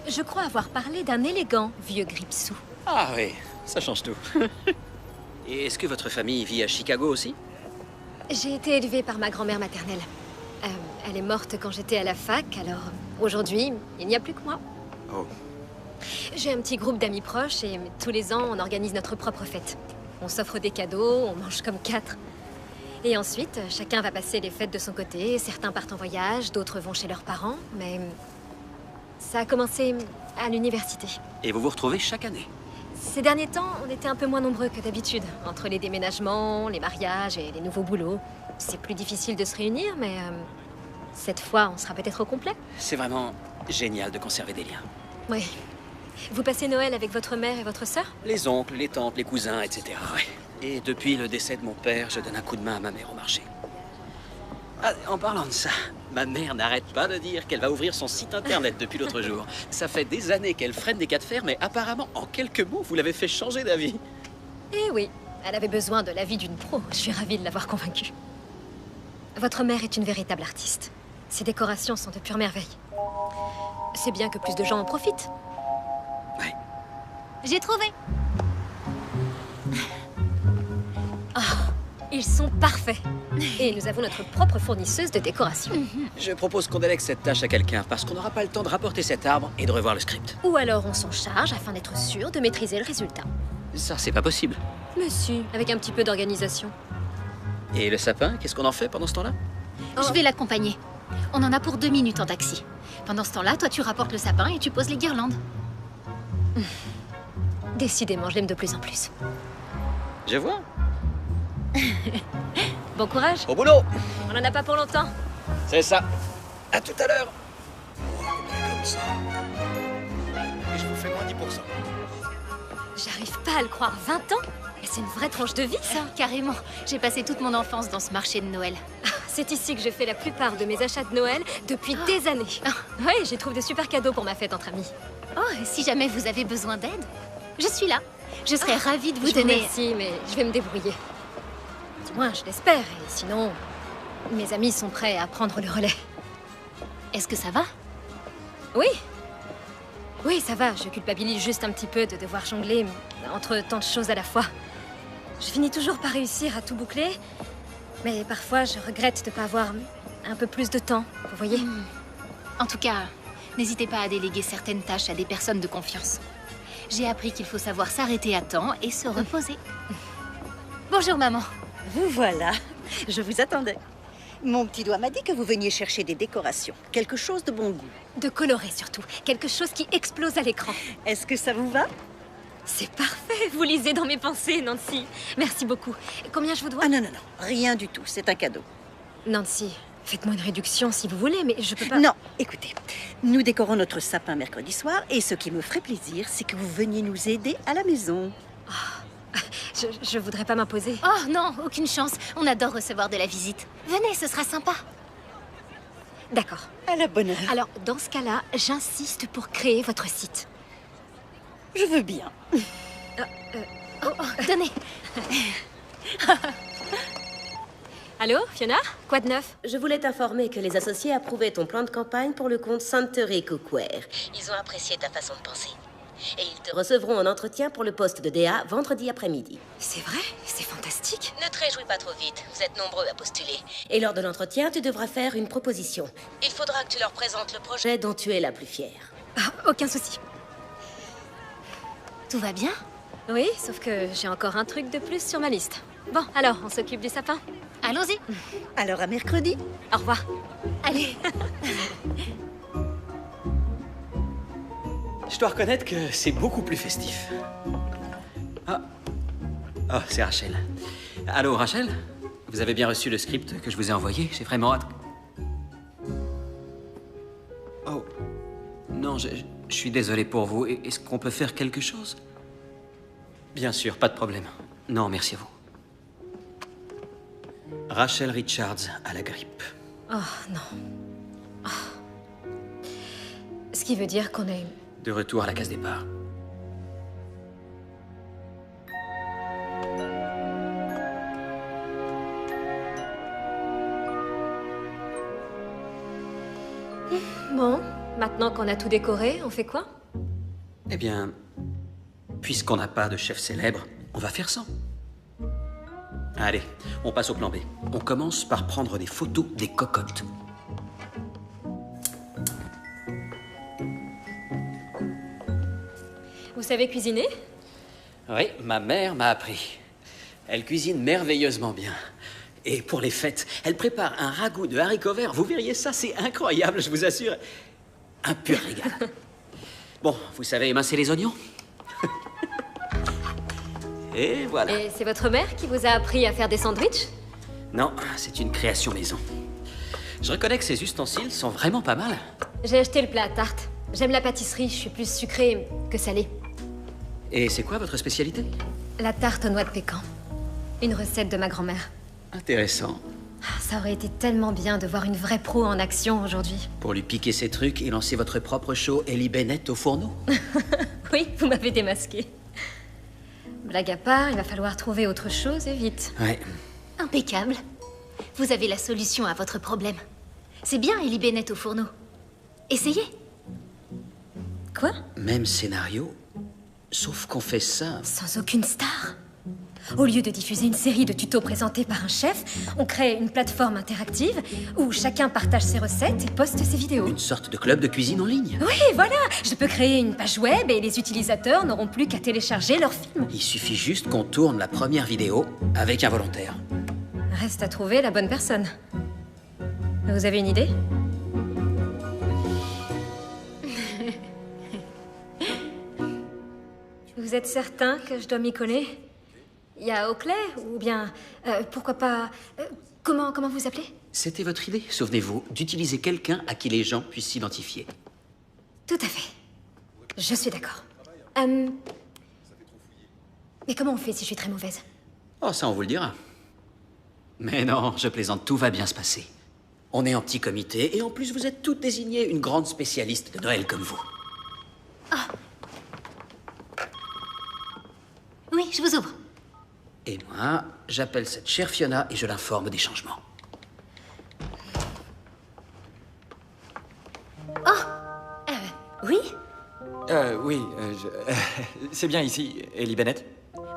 C: Je crois avoir parlé d'un élégant vieux gripsou.
G: Ah oui, ça change tout. Et est-ce que votre famille vit à Chicago aussi?
C: J'ai été élevée par ma grand-mère maternelle. Elle est morte quand j'étais à la fac, alors aujourd'hui, il n'y a plus que moi.
G: Oh.
C: J'ai un petit groupe d'amis proches et tous les ans, on organise notre propre fête. On s'offre des cadeaux, on mange comme 4. Et ensuite, chacun va passer les fêtes de son côté. Certains partent en voyage, d'autres vont chez leurs parents, mais ça a commencé à l'université.
G: Et vous vous retrouvez chaque année?
C: Ces derniers temps, on était un peu moins nombreux que d'habitude. Entre les déménagements, les mariages et les nouveaux boulots. C'est plus difficile de se réunir, mais cette fois, on sera peut-être au complet.
G: C'est vraiment génial de conserver des liens.
C: Oui. Vous passez Noël avec votre mère et votre sœur?
G: Les oncles, les tantes, les cousins, etc. Ouais. Et depuis le décès de mon père, je donne un coup de main à ma mère au marché. Ah, en parlant de ça, ma mère n'arrête pas de dire qu'elle va ouvrir son site internet depuis l'autre jour. Ça fait des années qu'elle freine des cas de fer, mais apparemment, en quelques mots, vous l'avez fait changer d'avis.
C: Eh oui, elle avait besoin de l'avis d'une pro. Je suis ravie de l'avoir convaincue. Votre mère est une véritable artiste. Ses décorations sont de pure merveille. C'est bien que plus de gens en profitent.
G: Ouais.
K: J'ai trouvé.
C: Ils sont parfaits. Et nous avons notre propre fournisseuse de décoration.
G: Je propose qu'on délègue cette tâche à quelqu'un, parce qu'on n'aura pas le temps de rapporter cet arbre et de revoir le script.
C: Ou alors on s'en charge afin d'être sûr de maîtriser le résultat.
G: Ça, c'est pas possible.
C: Mais si, avec un petit peu d'organisation.
G: Et le sapin, qu'est-ce qu'on en fait pendant ce temps-là?
K: Je vais l'accompagner. On en a pour 2 minutes en taxi. Pendant ce temps-là, toi, tu rapportes le sapin et tu poses les guirlandes.
C: Décidément, je l'aime de plus en plus.
G: Je vois.
C: Bon courage.
G: Au boulot.
C: On n'en a pas pour longtemps.
G: C'est ça. À tout à l'heure.
L: Comme ça. Et je vous fais moins 10%.
C: J'arrive pas à le croire. 20 ans? Et c'est une vraie tranche de vie, ça.
K: Carrément. J'ai passé toute mon enfance dans ce marché de Noël.
C: C'est ici que je fais la plupart de mes achats de Noël depuis des années. Ouais, j'y trouve de super cadeaux pour ma fête entre amis.
K: Oh, si jamais vous avez besoin d'aide, je suis là. Je serais ravie de vous donner...
C: Merci, mais je vais me débrouiller. Du moins, je l'espère. Et sinon, mes amis sont prêts à prendre le relais.
K: Est-ce que ça va?
C: Oui. Oui, ça va. Je culpabilise juste un petit peu de devoir jongler entre tant de choses à la fois. Je finis toujours par réussir à tout boucler. Mais parfois, je regrette de ne pas avoir un peu plus de temps, vous voyez.
K: En tout cas, n'hésitez pas à déléguer certaines tâches à des personnes de confiance. J'ai appris qu'il faut savoir s'arrêter à temps et se reposer. Bonjour, maman.
H: Vous voilà. Je vous attendais. Mon petit doigt m'a dit que vous veniez chercher des décorations. Quelque chose de bon goût.
C: De coloré surtout. Quelque chose qui explose à l'écran.
H: Est-ce que ça vous va?
C: C'est parfait. Vous lisez dans mes pensées, Nancy. Merci beaucoup. Combien je vous dois?
H: Ah non, non, non. Rien du tout. C'est un cadeau.
C: Nancy, faites-moi une réduction si vous voulez, mais je peux pas...
H: Non, écoutez. Nous décorons notre sapin mercredi soir et ce qui me ferait plaisir, c'est que vous veniez nous aider à la maison.
C: Je voudrais pas m'imposer.
K: Oh non, aucune chance. On adore recevoir de la visite. Venez, ce sera sympa.
C: D'accord.
H: À la bonne heure.
C: Alors, dans ce cas-là, j'insiste pour créer votre site.
H: Je veux bien.
K: Donnez.
C: Allô, Fiona? Quoi de neuf?
F: Je voulais t'informer que les associés approuvaient ton plan de campagne pour le compte Suntory Cookware. Ils ont apprécié ta façon de penser. Et ils te recevront en entretien pour le poste de DA vendredi après-midi.
C: C'est vrai? C'est fantastique.
F: Ne te réjouis pas trop vite, vous êtes nombreux à postuler. Et lors de l'entretien, tu devras faire une proposition. Il faudra que tu leur présentes le projet dont tu es la plus fière.
C: Aucun souci.
K: Tout va bien?
C: Oui, sauf que j'ai encore un truc de plus sur ma liste. Bon, alors, on s'occupe du sapin?
K: Allons-y.
H: Alors à mercredi.
C: Au revoir.
K: Allez.
G: Je dois reconnaître que c'est beaucoup plus festif. Ah. Oh, c'est Rachel. Allô, Rachel? Vous avez bien reçu le script que je vous ai envoyé? J'ai vraiment hâte. Oh. Non, je suis désolé pour vous. Est-ce qu'on peut faire quelque chose? Bien sûr, pas de problème. Non, merci à vous. Rachel Richards a la grippe.
C: Oh, non. Oh. Ce qui veut dire qu'on est...
G: De retour à la case départ.
C: Bon, maintenant qu'on a tout décoré, on fait quoi?
G: Eh bien, puisqu'on n'a pas de chef célèbre, on va faire sans. Allez, on passe au plan B. On commence par prendre des photos des cocottes.
C: Vous savez cuisiner?
G: Oui, ma mère m'a appris. Elle cuisine merveilleusement bien. Et pour les fêtes, elle prépare un ragoût de haricots verts. Vous verriez ça, c'est incroyable, je vous assure. Un pur régal. Bon, vous savez émincer les oignons? Et voilà.
C: Et c'est votre mère qui vous a appris à faire des sandwichs?
G: Non, c'est une création maison. Je reconnais que ces ustensiles sont vraiment pas mal.
C: J'ai acheté le plat à tarte. J'aime la pâtisserie, je suis plus sucrée que salée.
G: Et c'est quoi votre spécialité?
C: La tarte aux noix de pécan. Une recette de ma grand-mère.
G: Intéressant.
C: Ça aurait été tellement bien de voir une vraie pro en action aujourd'hui.
G: Pour lui piquer ses trucs et lancer votre propre show Ellie Bennett au fourneau?
C: Oui, vous m'avez démasqué. Blague à part, il va falloir trouver autre chose et vite.
G: Ouais.
K: Impeccable. Vous avez la solution à votre problème. C'est bien Ellie Bennett au fourneau. Essayez.
C: Quoi?
G: Même scénario, sauf qu'on fait ça...
C: Sans aucune star. Au lieu de diffuser une série de tutos présentés par un chef, on crée une plateforme interactive où chacun partage ses recettes et poste ses vidéos.
G: Une sorte de club de cuisine en ligne.
C: Oui, voilà. Je peux créer une page web et les utilisateurs n'auront plus qu'à télécharger leur film.
G: Il suffit juste qu'on tourne la première vidéo avec un volontaire.
C: Reste à trouver la bonne personne. Vous avez une idée? Vous êtes certain que je dois m'y coller? Il y a Oakley, ou bien... pourquoi pas... comment vous appelez?
G: C'était votre idée, souvenez-vous, d'utiliser quelqu'un à qui les gens puissent s'identifier.
C: Tout à fait. Je suis d'accord. Mais comment on fait si je suis très mauvaise?
G: Oh, ça on vous le dira. Mais non, je plaisante, tout va bien se passer. On est en petit comité, et en plus vous êtes toutes désignées une grande spécialiste de Noël comme vous.
K: Ah. Oui, je vous ouvre.
G: Et moi, j'appelle cette chère Fiona et je l'informe des changements.
K: Oh. Oui?
B: Oui, c'est bien ici, Ellie Bennett.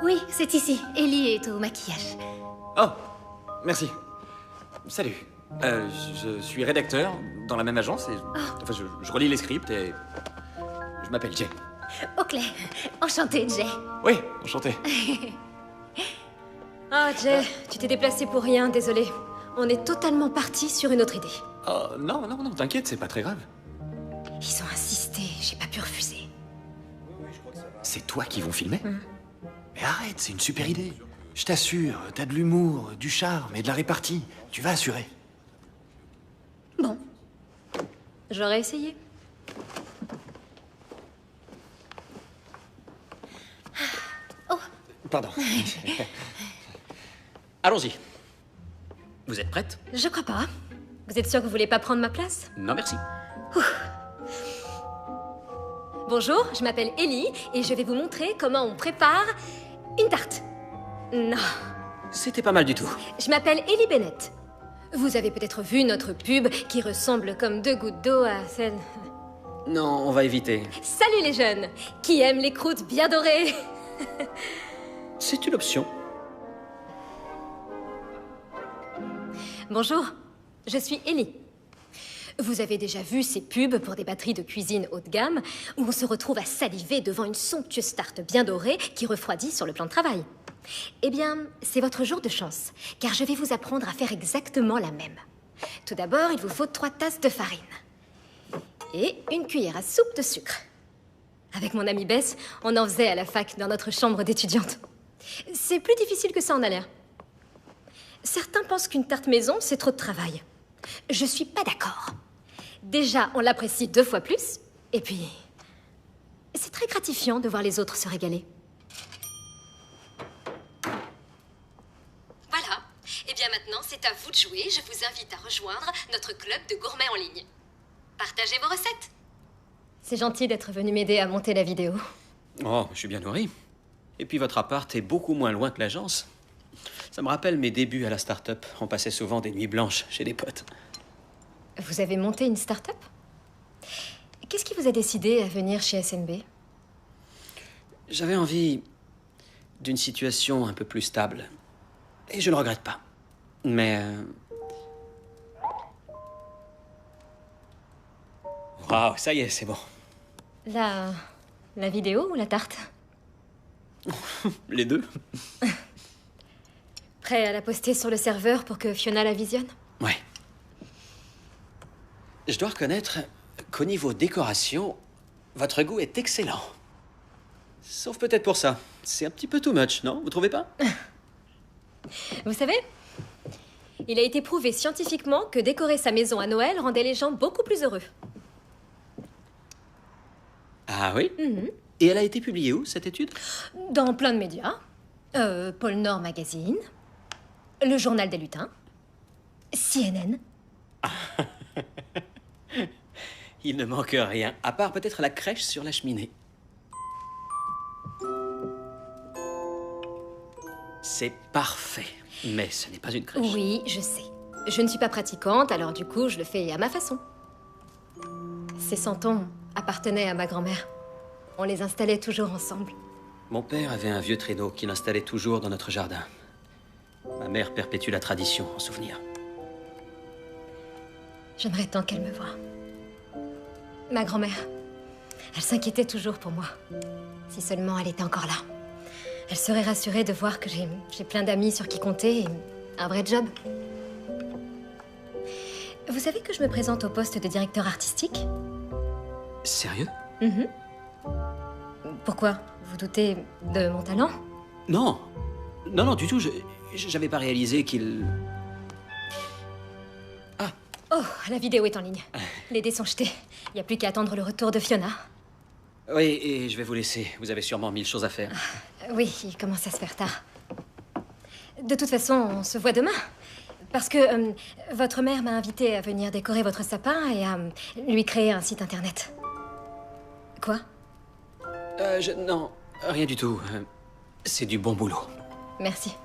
K: Oui, c'est ici. Ellie est au maquillage.
B: Oh, merci. Salut. Je suis rédacteur dans la même agence et... Enfin, je relis les scripts et... Je m'appelle Jay.
K: Oakley, enchantée, Jay.
B: Oui, enchanté.
C: Ah, Jay, tu t'es déplacé pour rien, désolé. On est totalement parti sur une autre idée.
B: Oh, non, non, non, t'inquiète, c'est pas très grave.
C: Ils ont insisté, j'ai pas pu refuser.
B: C'est toi qui vont filmer Mais arrête, c'est une super idée. Je t'assure, t'as de l'humour, du charme et de la répartie. Tu vas assurer.
C: Bon. J'aurais essayé.
G: Pardon. Allons-y. Vous êtes prête?
C: Je crois pas. Vous êtes sûr que vous voulez pas prendre ma place?
G: Non, merci.
C: Bonjour, je m'appelle Ellie et je vais vous montrer comment on prépare une tarte. Non,
G: C'était pas mal du tout.
C: je m'appelle Ellie Bennett. Vous avez peut-être vu notre pub qui ressemble comme deux gouttes d'eau à celle...
G: Non, on va éviter.
C: Salut les jeunes, qui aiment les croûtes bien dorées.
G: C'est une option.
C: Bonjour, je suis Ellie. Vous avez déjà vu ces pubs pour des batteries de cuisine haut de gamme où on se retrouve à saliver devant une somptueuse tarte bien dorée qui refroidit sur le plan de travail. Eh bien, c'est votre jour de chance, car je vais vous apprendre à faire exactement la même. Tout d'abord, il vous faut 3 tasses de farine et une cuillère à soupe de sucre. Avec mon amie Bess, on en faisait à la fac dans notre chambre d'étudiante. C'est plus difficile que ça en a l'air. Certains pensent qu'une tarte maison, c'est trop de travail. Je suis pas d'accord. Déjà, on l'apprécie 2 fois plus, et puis... c'est très gratifiant de voir les autres se régaler. Voilà. Et bien maintenant, c'est à vous de jouer. Je vous invite à rejoindre notre club de gourmets en ligne. Partagez vos recettes. C'est gentil d'être venu m'aider à monter la vidéo.
G: Oh, je suis bien nourri. Et puis votre appart est beaucoup moins loin que l'agence. Ça me rappelle mes débuts à la start-up. On passait souvent des nuits blanches chez des potes.
C: Vous avez monté une start-up? Qu'est-ce qui vous a décidé à venir chez SNB?
G: J'avais envie d'une situation un peu plus stable. Et je ne regrette pas. Mais... Waouh, ça y est, c'est bon.
C: La vidéo ou la tarte?
G: Les deux?
C: Prêt à la poster sur le serveur pour que Fiona la visionne?
G: Ouais. Je dois reconnaître qu'au niveau décoration, votre goût est excellent. Sauf peut-être pour ça. C'est un petit peu too much, non? Vous trouvez pas?
C: Vous savez, il a été prouvé scientifiquement que décorer sa maison à Noël rendait les gens beaucoup plus heureux.
G: Ah oui? Et elle a été publiée où, cette étude?
C: Dans plein de médias. Pôle Nord Magazine, le Journal des Lutins, CNN.
G: Il ne manque rien, à part peut-être la crèche sur la cheminée. C'est parfait. Mais ce n'est pas une crèche.
C: Oui, je sais. Je ne suis pas pratiquante, alors du coup, je le fais à ma façon. Ces santons appartenaient à ma grand-mère. On les installait toujours ensemble.
G: Mon père avait un vieux traîneau qu'il installait toujours dans notre jardin. Ma mère perpétue la tradition en souvenir.
C: J'aimerais tant qu'elle me voie. Ma grand-mère, elle s'inquiétait toujours pour moi. Si seulement elle était encore là. Elle serait rassurée de voir que j'ai plein d'amis sur qui compter et un vrai job. Vous savez que je me présente au poste de directeur artistique?
G: Sérieux?
C: Pourquoi? Vous doutez de mon talent?
G: Non. Non, non, du tout. J'avais pas réalisé qu'il...
C: Oh, la vidéo est en ligne. Les dés sont jetés. Il n'y a plus qu'à attendre le retour de Fiona.
G: Oui, et je vais vous laisser. Vous avez sûrement 1000 choses à faire.
C: Oui, il commence à se faire tard. De toute façon, on se voit demain. Parce que votre mère m'a invité à venir décorer votre sapin et à lui créer un site internet. Quoi?
G: Non, rien du tout. C'est du bon boulot.
C: Merci.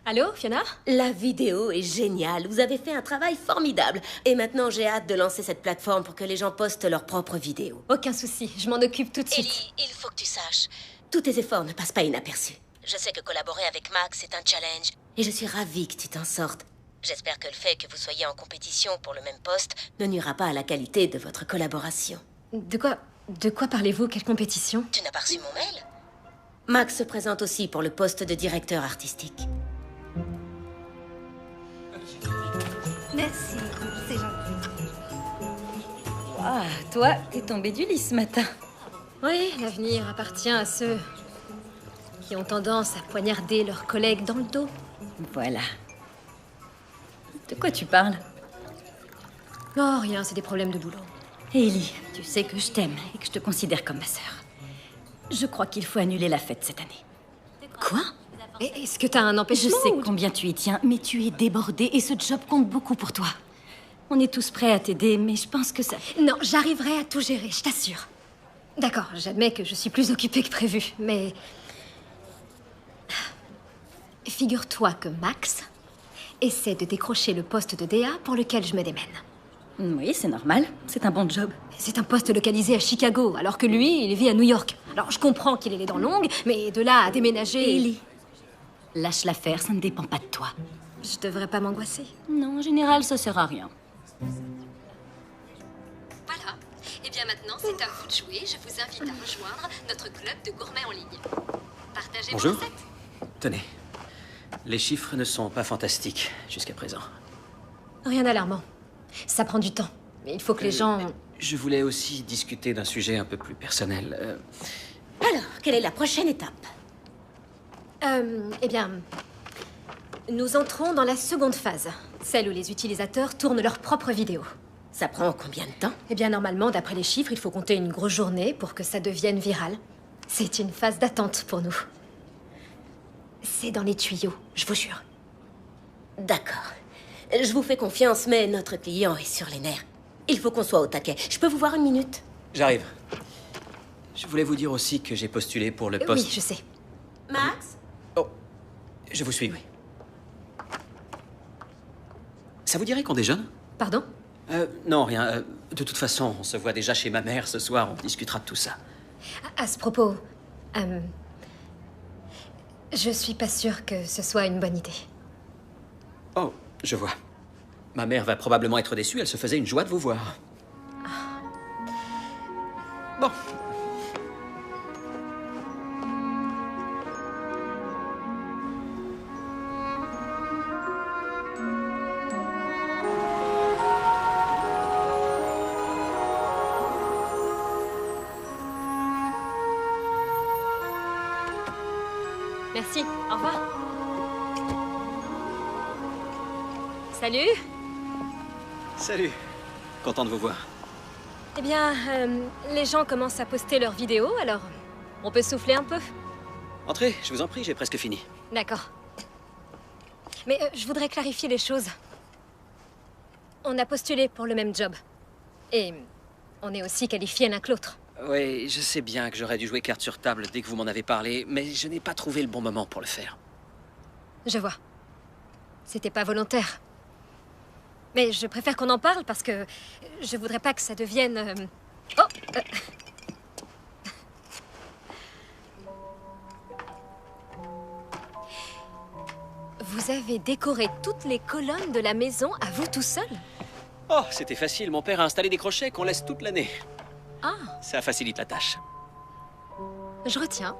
C: Allô, Fiona?
F: La vidéo est géniale. Vous avez fait un travail formidable. Et maintenant, j'ai hâte de lancer cette plateforme pour que les gens postent leurs propres vidéos.
C: Aucun souci, je m'en occupe tout de suite.
F: Ellie, il faut que tu saches. Tous tes efforts ne passent pas inaperçus. Je sais que collaborer avec Max est un challenge, et je suis ravie que tu t'en sortes. J'espère que le fait que vous soyez en compétition pour le même poste ne nuira pas à la qualité de votre collaboration.
C: De quoi parlez-vous? Quelle compétition?
F: Tu n'as pas reçu mon mail? Max se présente aussi pour le poste de directeur artistique.
K: Merci, c'est gentil.
E: Ah, toi, t'es tombé du lit ce matin.
C: Oui, l'avenir appartient à ceux qui ont tendance à poignarder leurs collègues dans le dos.
E: Voilà. De quoi tu parles?
C: Oh, rien, c'est des problèmes de boulot.
E: Ellie, tu sais que je t'aime et que je te considère comme ma sœur. Je crois qu'il faut annuler la fête cette année. Quoi?
C: Est-ce que t'as un empêchement?
E: Je sais combien tu y tiens, mais tu es débordée et ce job compte beaucoup pour toi. On est tous prêts à t'aider, mais je pense que ça...
C: Non, j'arriverai à tout gérer, je t'assure. D'accord, j'admets que je suis plus occupée que prévu, mais... Figure-toi que Max essaie de décrocher le poste de DA pour lequel je me démène.
E: Oui, c'est normal. C'est un bon job.
C: C'est un poste localisé à Chicago, alors que lui, il vit à New York. Alors, je comprends qu'il ait les dents longues, mais de là à déménager...
E: Ellie, lâche l'affaire, ça ne dépend pas de toi.
C: Je devrais pas m'angoisser.
E: Non, en général, ça sert à rien.
C: Voilà. Et bien maintenant, c'est à vous de jouer. Je vous invite à rejoindre notre club de gourmets en ligne. Partagez
G: Bonjour.
C: vos recettes.
G: Tenez, les chiffres ne sont pas fantastiques jusqu'à présent.
C: Rien d'alarmant. Ça prend du temps. Mais il faut que les gens...
G: Je voulais aussi discuter d'un sujet un peu plus personnel.
F: Alors, quelle est la prochaine étape?
C: Eh bien... Nous entrons dans la seconde phase. Celle où les utilisateurs tournent leurs propres vidéos.
F: Ça prend combien de temps?
C: Eh bien, normalement, d'après les chiffres, il faut compter une grosse journée pour que ça devienne viral. C'est une phase d'attente pour nous. C'est dans les tuyaux, je vous jure.
F: D'accord. Je vous fais confiance, mais notre client est sur les nerfs. Il faut qu'on soit au taquet. Je peux vous voir une minute?
G: J'arrive. Je voulais vous dire aussi que j'ai postulé pour le poste...
C: Oui, je sais.
F: Max?
G: Oh, je vous suis, oui. Ça vous dirait qu'on déjeune?
C: Pardon?
G: Non, rien. De toute façon, on se voit déjà chez ma mère ce soir, on discutera de tout ça.
C: À ce propos, je suis pas sûre que ce soit une bonne idée.
G: Oh, je vois. Ma mère va probablement être déçue, elle se faisait une joie de vous voir. Bon.
C: Merci, au revoir. Salut.
G: Salut. Content de vous voir.
C: Eh bien, les gens commencent à poster leurs vidéos, alors on peut souffler un peu.
G: Entrez, je vous en prie, j'ai presque fini.
C: D'accord. Mais je voudrais clarifier les choses. On a postulé pour le même job. Et on est aussi qualifiés l'un que l'autre.
G: Oui, je sais bien que j'aurais dû jouer carte sur table dès que vous m'en avez parlé, mais je n'ai pas trouvé le bon moment pour le faire.
C: Je vois. C'était pas volontaire. Mais je préfère qu'on en parle parce que je voudrais pas que ça devienne... Oh Vous avez décoré toutes les colonnes de la maison à vous tout seul?
G: Oh, c'était facile, mon père a installé des crochets qu'on laisse toute l'année.
C: Ah,
G: Ça facilite la tâche.
C: je retiens.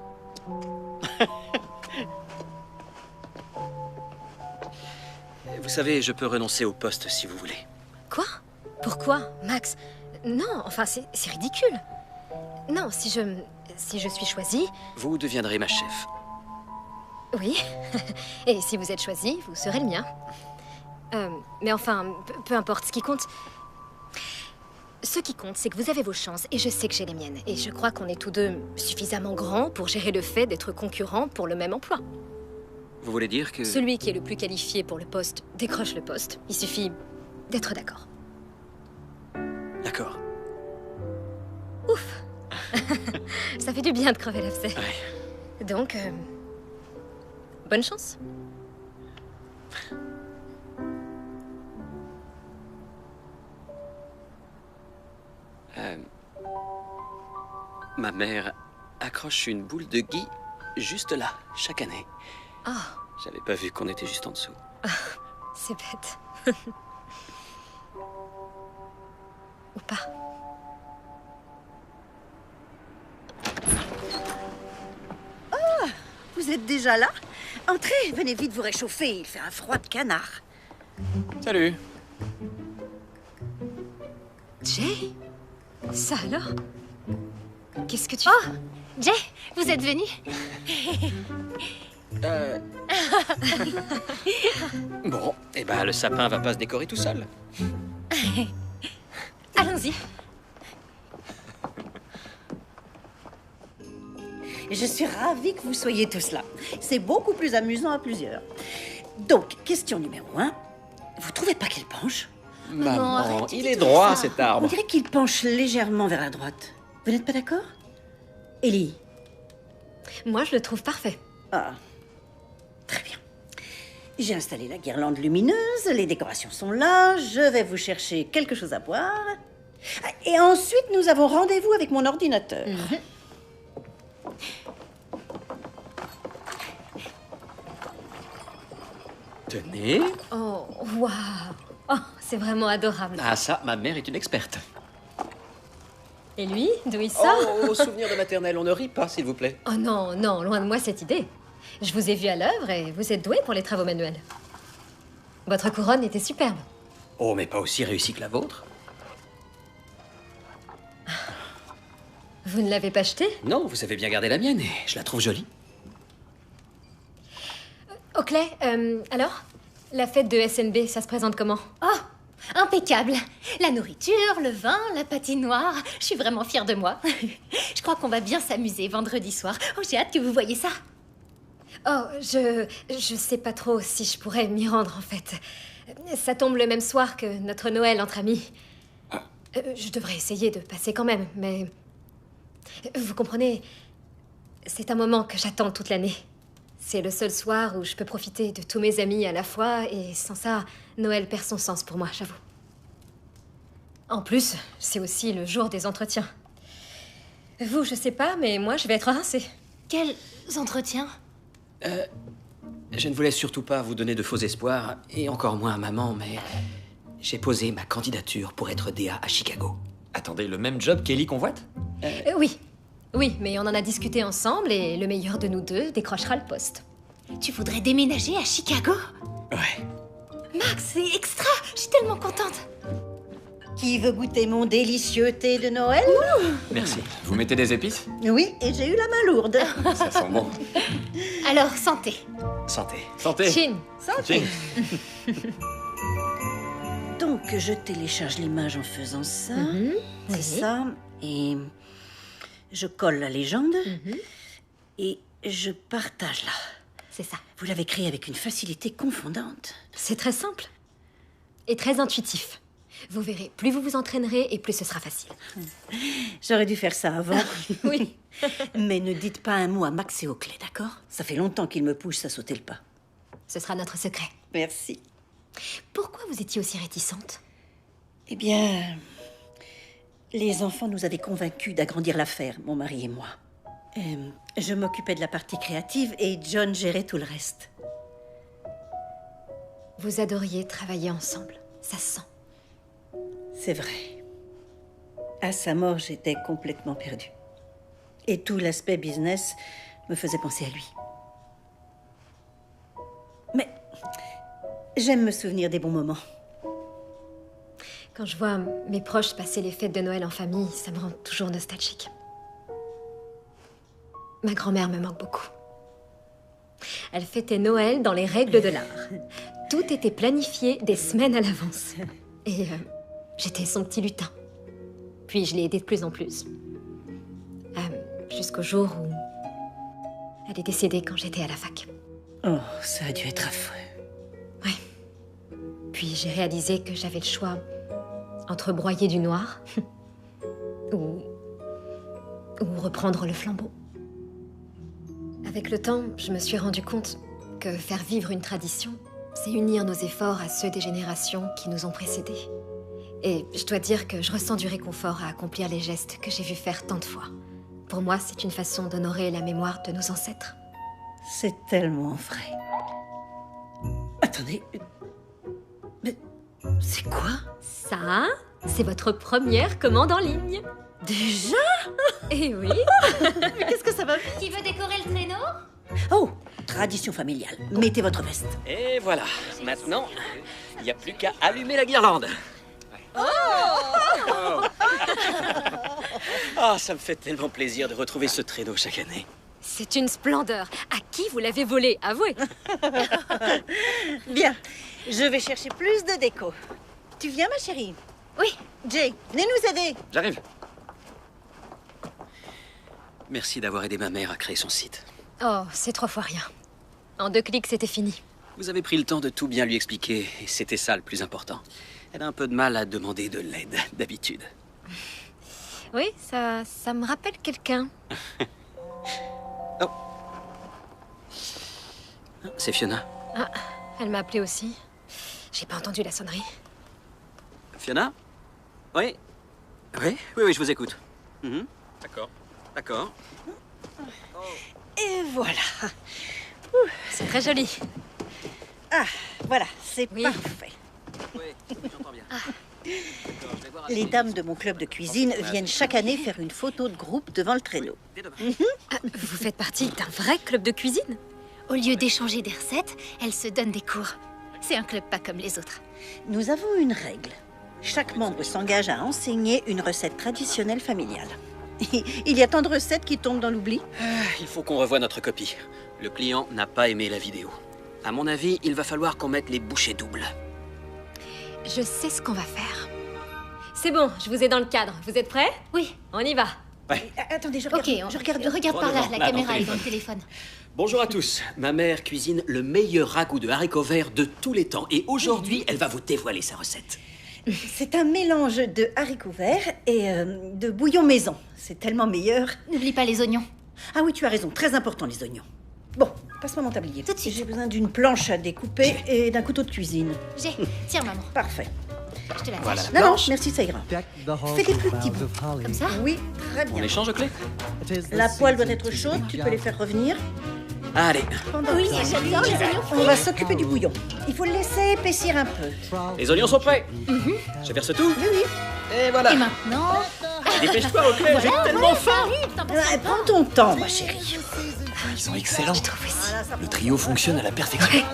G: Vous savez, je peux renoncer au poste si vous voulez.
C: Quoi? Pourquoi, Max? Non, enfin, c'est ridicule. Non, si je suis choisie...
G: Vous deviendrez ma chef.
C: Oui. Et si vous êtes choisi, vous serez le mien. Mais enfin, peu importe, ce qui compte... Ce qui compte, c'est que vous avez vos chances, et je sais que j'ai les miennes. Et je crois qu'on est tous deux suffisamment grands pour gérer le fait d'être concurrents pour le même emploi.
G: Vous voulez dire que...
C: Celui qui est le plus qualifié pour le poste décroche le poste. Il suffit d'être d'accord.
G: D'accord.
C: Ouf. Ça fait du bien de crever l'abcès.
G: Ouais.
C: Donc, bonne chance.
G: Ma mère accroche une boule de gui juste là, chaque année.
C: Ah,
G: J'avais pas vu qu'on était juste en dessous.
C: c'est bête. Ou pas.
H: Oh, vous êtes déjà là? Entrez, venez vite vous réchauffer, il fait un froid de canard.
B: Salut.
C: Jay? Ça alors? Qu'est-ce que tu...
K: Oh, Jay, vous êtes venu?
G: Bon, et ben le sapin va pas se décorer tout seul.
K: Allons-y.
H: Je suis ravie que vous soyez tous là. C'est beaucoup plus amusant à plusieurs. Donc, question numéro 1. Vous trouvez pas qu'il penche?
G: Maman,
K: arrête,
G: il
K: dis
G: est
K: tout
G: droit
K: ça.
G: cet
H: On
G: arbre.
H: dirait qu'il penche légèrement vers la droite. Vous n'êtes pas d'accord? Ellie?
C: Moi, je le trouve parfait.
H: Ah, très bien. J'ai installé la guirlande lumineuse, les décorations sont là, je vais vous chercher quelque chose à boire. Et ensuite, nous avons rendez-vous avec mon ordinateur.
G: Tenez.
C: Oh, waouh. Oh, c'est vraiment adorable.
G: Ah ça, ma mère est une experte.
C: Et lui, d'où il sort?
G: Oh, souvenir de maternelle, on ne rit pas, s'il vous plaît.
C: Oh non, non, loin de moi cette idée. Je vous ai vu à l'œuvre et vous êtes doué pour les travaux manuels. Votre couronne était superbe.
G: Oh, mais pas aussi réussi que la vôtre.
C: Vous ne l'avez pas achetée?
G: Non, vous avez bien gardé la mienne et je la trouve jolie.
C: Oakley, alors? La fête de SNB, ça se présente comment?
K: Oh, impeccable. La nourriture, le vin, la patinoire. Je suis vraiment fière de moi. Je crois qu'on va bien s'amuser vendredi soir. Oh, j'ai hâte que vous voyez ça.
C: Oh, je sais pas trop si je pourrais m'y rendre, en fait. Ça tombe le même soir que notre Noël entre amis. Je devrais essayer de passer quand même, mais... Vous comprenez, c'est un moment que j'attends toute l'année. C'est le seul soir où je peux profiter de tous mes amis à la fois, et sans ça, Noël perd son sens pour moi, j'avoue. En plus, c'est aussi le jour des entretiens. Vous, je sais pas, mais moi, je vais être rincée.
K: Quels entretiens?
G: Je ne voulais surtout pas vous donner de faux espoirs, et encore moins à maman, mais j'ai posé ma candidature pour être DA à Chicago.
B: Attendez, le même job qu'Ellie convoite?
C: Oui. Oui, mais on en a discuté ensemble, et le meilleur de nous deux décrochera le poste.
K: Tu voudrais déménager à Chicago?
G: Ouais.
K: Max, c'est extra. Je suis tellement contente.
H: Qui veut goûter mon délicieux thé de Noël?
B: Merci. Vous mettez des épices?
H: Oui, et j'ai eu la main lourde.
B: Ça sent bon.
K: Alors, santé.
G: Santé.
B: Santé.
C: Chin.
H: Santé. Donc, je télécharge l'image en faisant ça. C'est
C: oui.
H: ça. Et je colle la légende. Et je partage là.
C: C'est ça.
H: Vous l'avez créé avec une facilité confondante.
C: C'est très simple. Et très intuitif. Vous verrez, plus vous vous entraînerez et plus ce sera facile.
H: J'aurais dû faire ça avant.
C: Oui.
H: Mais ne dites pas un mot à Max et Oakley, d'accord? Ça fait longtemps qu'ils me poussent à sauter le pas.
C: Ce sera notre secret.
H: Merci.
C: Pourquoi vous étiez aussi réticente?
H: Eh bien, les enfants nous avaient convaincus d'agrandir l'affaire, mon mari et moi. Je m'occupais de la partie créative et John gérait tout le reste.
C: Vous adoriez travailler ensemble. Ça se sent.
H: C'est vrai. À sa mort, j'étais complètement perdue. Et tout l'aspect business me faisait penser à lui. Mais j'aime me souvenir des bons moments.
C: Quand je vois mes proches passer les fêtes de Noël en famille, ça me rend toujours nostalgique. Ma grand-mère me manque beaucoup. Elle fêtait Noël dans les règles de l'art. Tout était planifié des semaines à l'avance. Et j'étais son petit lutin. Puis je l'ai aidée de plus en plus. Jusqu'au jour où elle est décédée quand j'étais à la fac.
H: Oh, ça a dû être affreux.
C: Ouais. Puis j'ai réalisé que j'avais le choix entre broyer du noir ou reprendre le flambeau. Avec le temps, je me suis rendu compte que faire vivre une tradition, c'est unir nos efforts à ceux des générations qui nous ont précédés. Et je dois dire que je ressens du réconfort à accomplir les gestes que j'ai vus faire tant de fois. Pour moi, c'est une façon d'honorer la mémoire de nos ancêtres.
H: C'est tellement vrai. Attendez. Mais c'est quoi?
C: Ça, c'est votre première commande en ligne.
H: Déjà?
C: Eh oui.
H: Mais qu'est-ce que ça va faire?
K: Qui veut décorer le traîneau?
H: Oh, tradition familiale. Mettez votre veste.
G: Et voilà, maintenant, il n'y a plus qu'à allumer la guirlande. Ah, ça me fait tellement plaisir de retrouver ce traîneau chaque année.
C: C'est une splendeur. À qui vous l'avez volé? Avouez.
H: Bien, je vais chercher plus de déco. Tu viens, ma chérie?
K: Oui.
H: Jay, venez nous aider.
G: J'arrive. Merci d'avoir aidé ma mère à créer son site.
C: Oh, c'est 3 fois rien. En 2 clics, c'était fini.
G: Vous avez pris le temps de tout bien lui expliquer, et c'était ça le plus important. Elle a un peu de mal à demander de l'aide, d'habitude.
C: Oui, ça me rappelle quelqu'un.
G: Oh. C'est Fiona.
C: Ah, elle m'a appelé aussi. J'ai pas entendu la sonnerie.
G: Fiona? Oui? Oui, je vous écoute. D'accord. D'accord.
H: Et voilà.
C: C'est très joli.
H: Ah, voilà, c'est parfait.
G: Oui, j'entends bien.
H: Les dames de mon club de cuisine viennent chaque année faire une photo de groupe devant le traîneau.
C: Ah, vous faites partie d'un vrai club de cuisine?
K: Au lieu d'échanger des recettes, elles se donnent des cours. C'est un club pas comme les autres.
H: Nous avons une règle. Chaque membre s'engage à enseigner une recette traditionnelle familiale. Il y a tant de recettes qui tombent dans l'oubli.
G: Il faut qu'on revoie notre copie. Le client n'a pas aimé la vidéo. À mon avis, il va falloir qu'on mette les bouchées doubles.
C: Je sais ce qu'on va faire. C'est bon, je vous ai dans le cadre. Vous êtes prêts?
K: Oui.
C: On y va.
H: Attendez, je
K: Ok, regarde par là, la caméra est dans le téléphone.
G: Bonjour à tous. Ma mère cuisine le meilleur ragoût de haricots verts de tous les temps. Et aujourd'hui, elle va vous dévoiler sa recette.
H: C'est un mélange de haricots verts et de bouillon maison. C'est tellement meilleur.
K: N'oublie pas les oignons.
H: Ah oui, tu as raison, très important les oignons. Bon, passe-moi mon tablier.
K: Tout de suite.
H: J'ai besoin d'une planche à découper et d'un couteau de cuisine.
K: Tiens, maman.
H: Parfait.
K: Je te la
G: Voilà
K: tâche.
G: la
H: Non,
G: planche.
H: merci, ça ira. Fais des plus petits bouts.
K: Comme ça?
H: Oui, très
G: On
H: bien.
G: échange aux clés?
H: La poêle doit être chaude, tu peux les faire revenir.
G: Allez,
K: Oui, j'adore les oignons
H: On va s'occuper du bouillon. Il faut le laisser épaissir un peu.
G: les oignons sont prêts. Je verse tout?
H: Oui, oui.
G: Et voilà.
K: Et maintenant?
G: Dépêche-toi, ok? J'ai tellement faim.
H: Prends ton temps, ma chérie.
B: Ils sont excellents.
H: Voilà, ça
B: Le trio fonctionne à la perfection.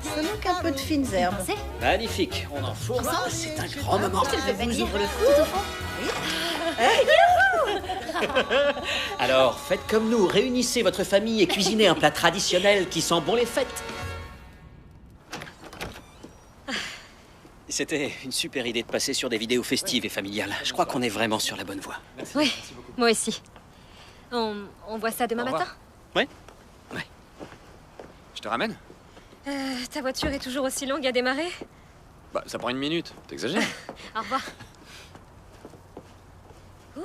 H: Ça manque un peu de fines herbes.
G: Magnifique. On enfourne. C'est un grand moment.
K: Je te le fais venir tout au fond.
G: Alors, faites comme nous. Réunissez votre famille et cuisinez un plat traditionnel qui sent bon les fêtes. C'était une super idée de passer sur des vidéos festives et familiales. Je crois qu'on est vraiment sur la bonne voie.
C: Oui, moi aussi. On voit ça demain matin?
G: Oui?
B: Je te ramène?
C: Ta voiture est toujours aussi longue à démarrer?
B: Bah, ça prend 1 minute. T'exagères.
C: Au revoir. Ouh.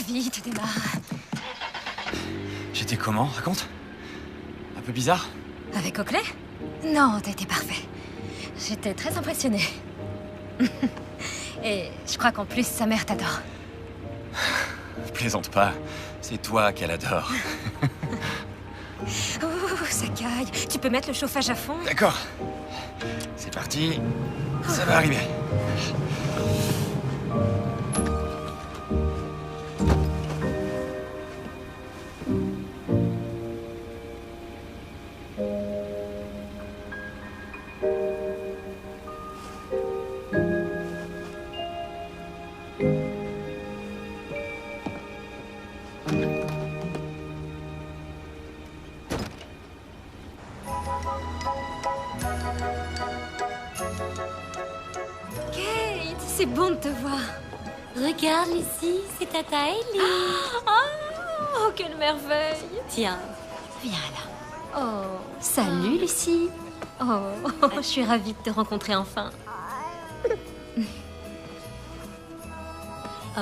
C: Vite, démarre.
B: J'étais comment? Raconte. Un peu bizarre?
C: Avec Oakley? Non, t'as été parfait. J'étais très impressionnée. Et je crois qu'en plus, sa mère t'adore.
B: Plaisante pas. C'est toi qu'elle adore.
C: Oh, ça caille. Tu peux mettre le chauffage à fond?
B: D'accord. C'est parti. Ça va arriver.
C: Kate, c'est bon de te voir.
J: Regarde, Lucie, c'est Tata Ellie.
C: Oh, quelle merveille.
J: Tiens.
C: Viens là. Oh, salut Lucie. Oh, je suis ravie de te rencontrer enfin. Oh.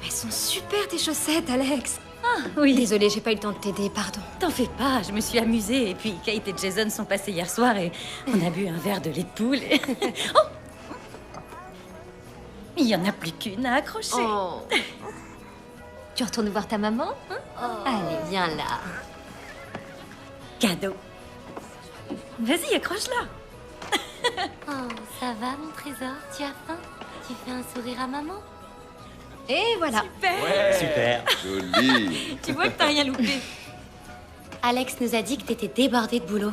C: Elles sont super tes chaussettes, Alex.
E: Ah, oui.
C: Désolée, j'ai pas eu le temps de t'aider, pardon.
E: T'en fais pas, je me suis amusée. Et puis Kate et Jason sont passés hier soir et on a bu un verre de lait de poule. Oh, il y en a plus qu'une à accrocher.
C: Oh. Tu retournes voir ta maman, hein? Allez, viens là.
E: Cadeau. Vas-y, accroche-la.
J: Oh, ça va, mon trésor? Tu as faim? Tu fais un sourire à maman?
C: Et voilà.
E: Super.
D: Super.
M: Joli.
E: Tu vois que t'as rien loupé.
J: Alex nous a dit que t'étais débordée de boulot.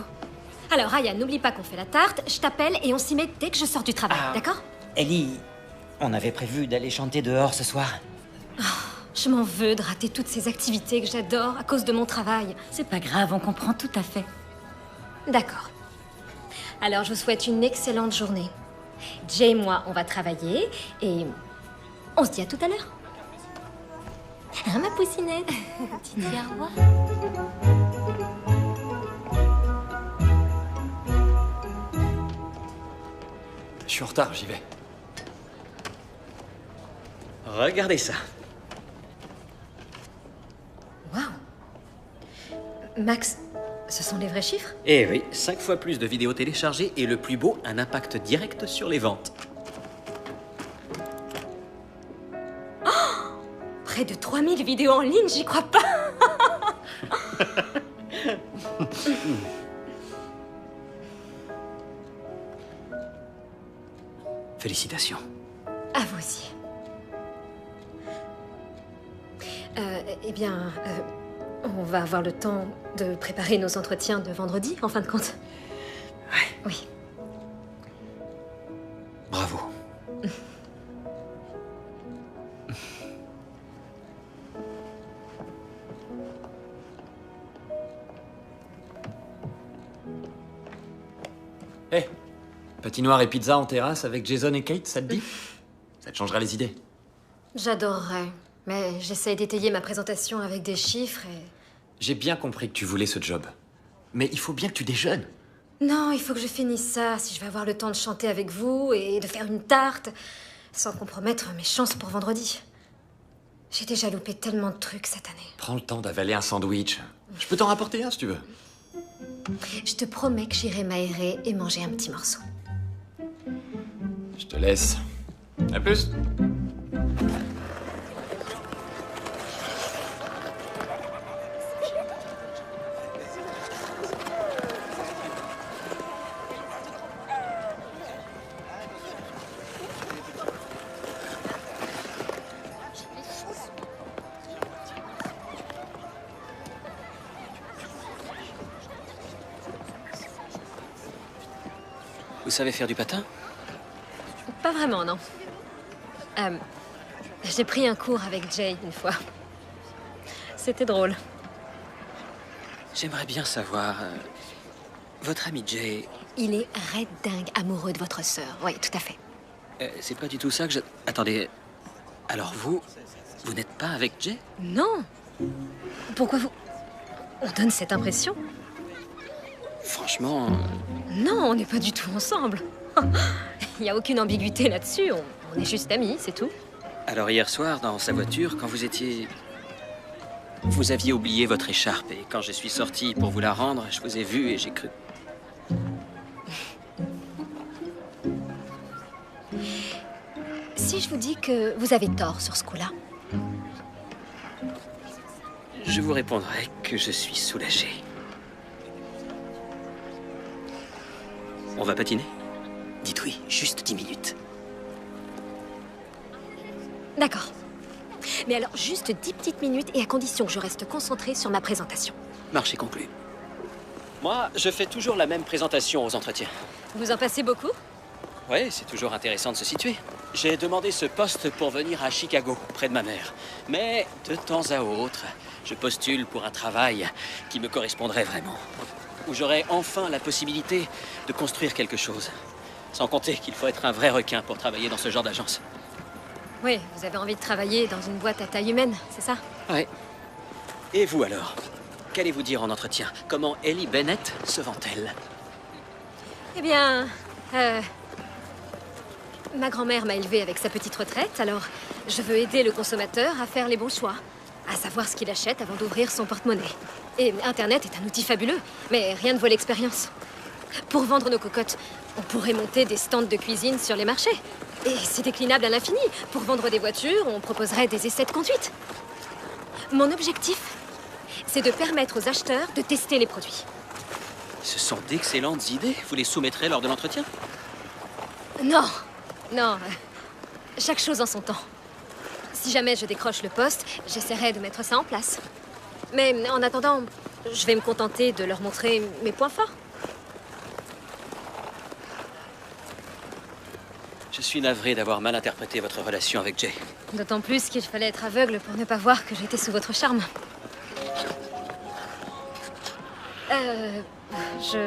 C: Alors, Ryan, n'oublie pas qu'on fait la tarte, je t'appelle et on s'y met dès que je sors du travail, d'accord?
D: Ellie, on avait prévu d'aller chanter dehors ce soir.
C: Je m'en veux de rater toutes ces activités que j'adore à cause de mon travail.
E: C'est pas grave, on comprend tout à fait.
C: D'accord. Alors, je vous souhaite une excellente journée. Jay et moi, on va travailler et on se dit à tout à l'heure. Hein, ma poussinette?
J: Tu dis au revoir?
B: Je suis en retard, j'y vais.
G: Regardez ça.
C: Waouh. Max, ce sont les vrais chiffres?
G: Eh oui, 5 fois plus de vidéos téléchargées et le plus beau, un impact direct sur les ventes.
C: Près de 3000 vidéos en ligne, j'y crois pas.
G: Félicitations.
C: À vous aussi. Eh bien, on va avoir le temps de préparer nos entretiens de vendredi, en fin de compte.
G: Ouais.
C: Oui.
G: Bravo.
B: Hé, patinoire et pizza en terrasse avec Jason et Kate, ça te dit? Ça te changera les idées.
C: J'adorerais, mais j'essaye d'étayer ma présentation avec des chiffres et...
B: J'ai bien compris que tu voulais ce job. Mais il faut bien que tu déjeunes.
C: Non, il faut que je finisse ça si je vais avoir le temps de chanter avec vous et de faire une tarte, sans compromettre mes chances pour vendredi. J'ai déjà loupé tellement de trucs cette année.
B: Prends le temps d'avaler un sandwich. Je peux t'en rapporter un si tu veux.
C: Je te promets que j'irai m'aérer et manger un petit morceau.
B: Je te laisse. À plus.
G: Vous savez faire du patin?
C: Pas vraiment, non. J'ai pris un cours avec Jay une fois. C'était drôle.
G: J'aimerais bien savoir... votre ami Jay...
C: Il est raide dingue amoureux de votre sœur. Oui, tout à fait.
G: c'est pas du tout ça que je... Attendez... Alors vous n'êtes pas avec Jay?
C: Non. Pourquoi vous... On donne cette impression?
G: Franchement...
C: Non, on n'est pas du tout ensemble. Il n'y a aucune ambiguïté là-dessus. On est juste amis, c'est tout.
G: Alors hier soir, dans sa voiture, quand vous étiez... Vous aviez oublié votre écharpe et quand je suis sorti pour vous la rendre, je vous ai vu et j'ai cru...
C: Si je vous dis que vous avez tort sur ce coup-là.
G: Je vous répondrai que je suis soulagé. On va patiner? Dites oui, juste 10 minutes.
C: D'accord. Mais alors, juste 10 petites minutes et à condition que je reste concentrée sur ma présentation.
G: Marché conclu. Moi, je fais toujours la même présentation aux entretiens.
C: Vous en passez beaucoup?
G: Oui, c'est toujours intéressant de se situer. J'ai demandé ce poste pour venir à Chicago, près de ma mère. Mais de temps à autre, je postule pour un travail qui me correspondrait vraiment. Où j'aurais enfin la possibilité de construire quelque chose. Sans compter qu'il faut être un vrai requin pour travailler dans ce genre d'agence.
C: Oui, vous avez envie de travailler dans une boîte à taille humaine, c'est ça?
G: Oui. Et vous alors? Qu'allez-vous dire en entretien? Comment Ellie Bennett se vend-elle?
C: Eh bien, ma grand-mère m'a élevée avec sa petite retraite, alors je veux aider le consommateur à faire les bons choix. à savoir ce qu'il achète avant d'ouvrir son porte-monnaie. Et Internet est un outil fabuleux, mais rien ne vaut l'expérience. Pour vendre nos cocottes, on pourrait monter des stands de cuisine sur les marchés. Et c'est déclinable à l'infini. Pour vendre des voitures, on proposerait des essais de conduite. Mon objectif, c'est de permettre aux acheteurs de tester les produits.
G: Ce sont d'excellentes idées. Vous les soumettrez lors de l'entretien?
C: Non, non, chaque chose en son temps. Si jamais je décroche le poste, j'essaierai de mettre ça en place. Mais en attendant, je vais me contenter de leur montrer mes points forts.
G: Je suis navré d'avoir mal interprété votre relation avec Jay.
C: D'autant plus qu'il fallait être aveugle pour ne pas voir que j'étais sous votre charme.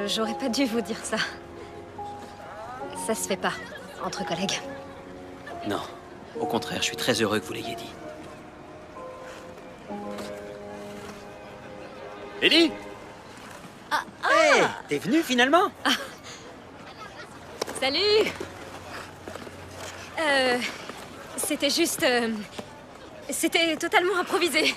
C: J'aurais pas dû vous dire ça. Ça se fait pas, entre collègues.
G: Non, au contraire, je suis très heureux que vous l'ayez dit.
B: Ellie!
D: Hey, t'es venue finalement?
C: Salut! C'était juste... C'était totalement improvisé.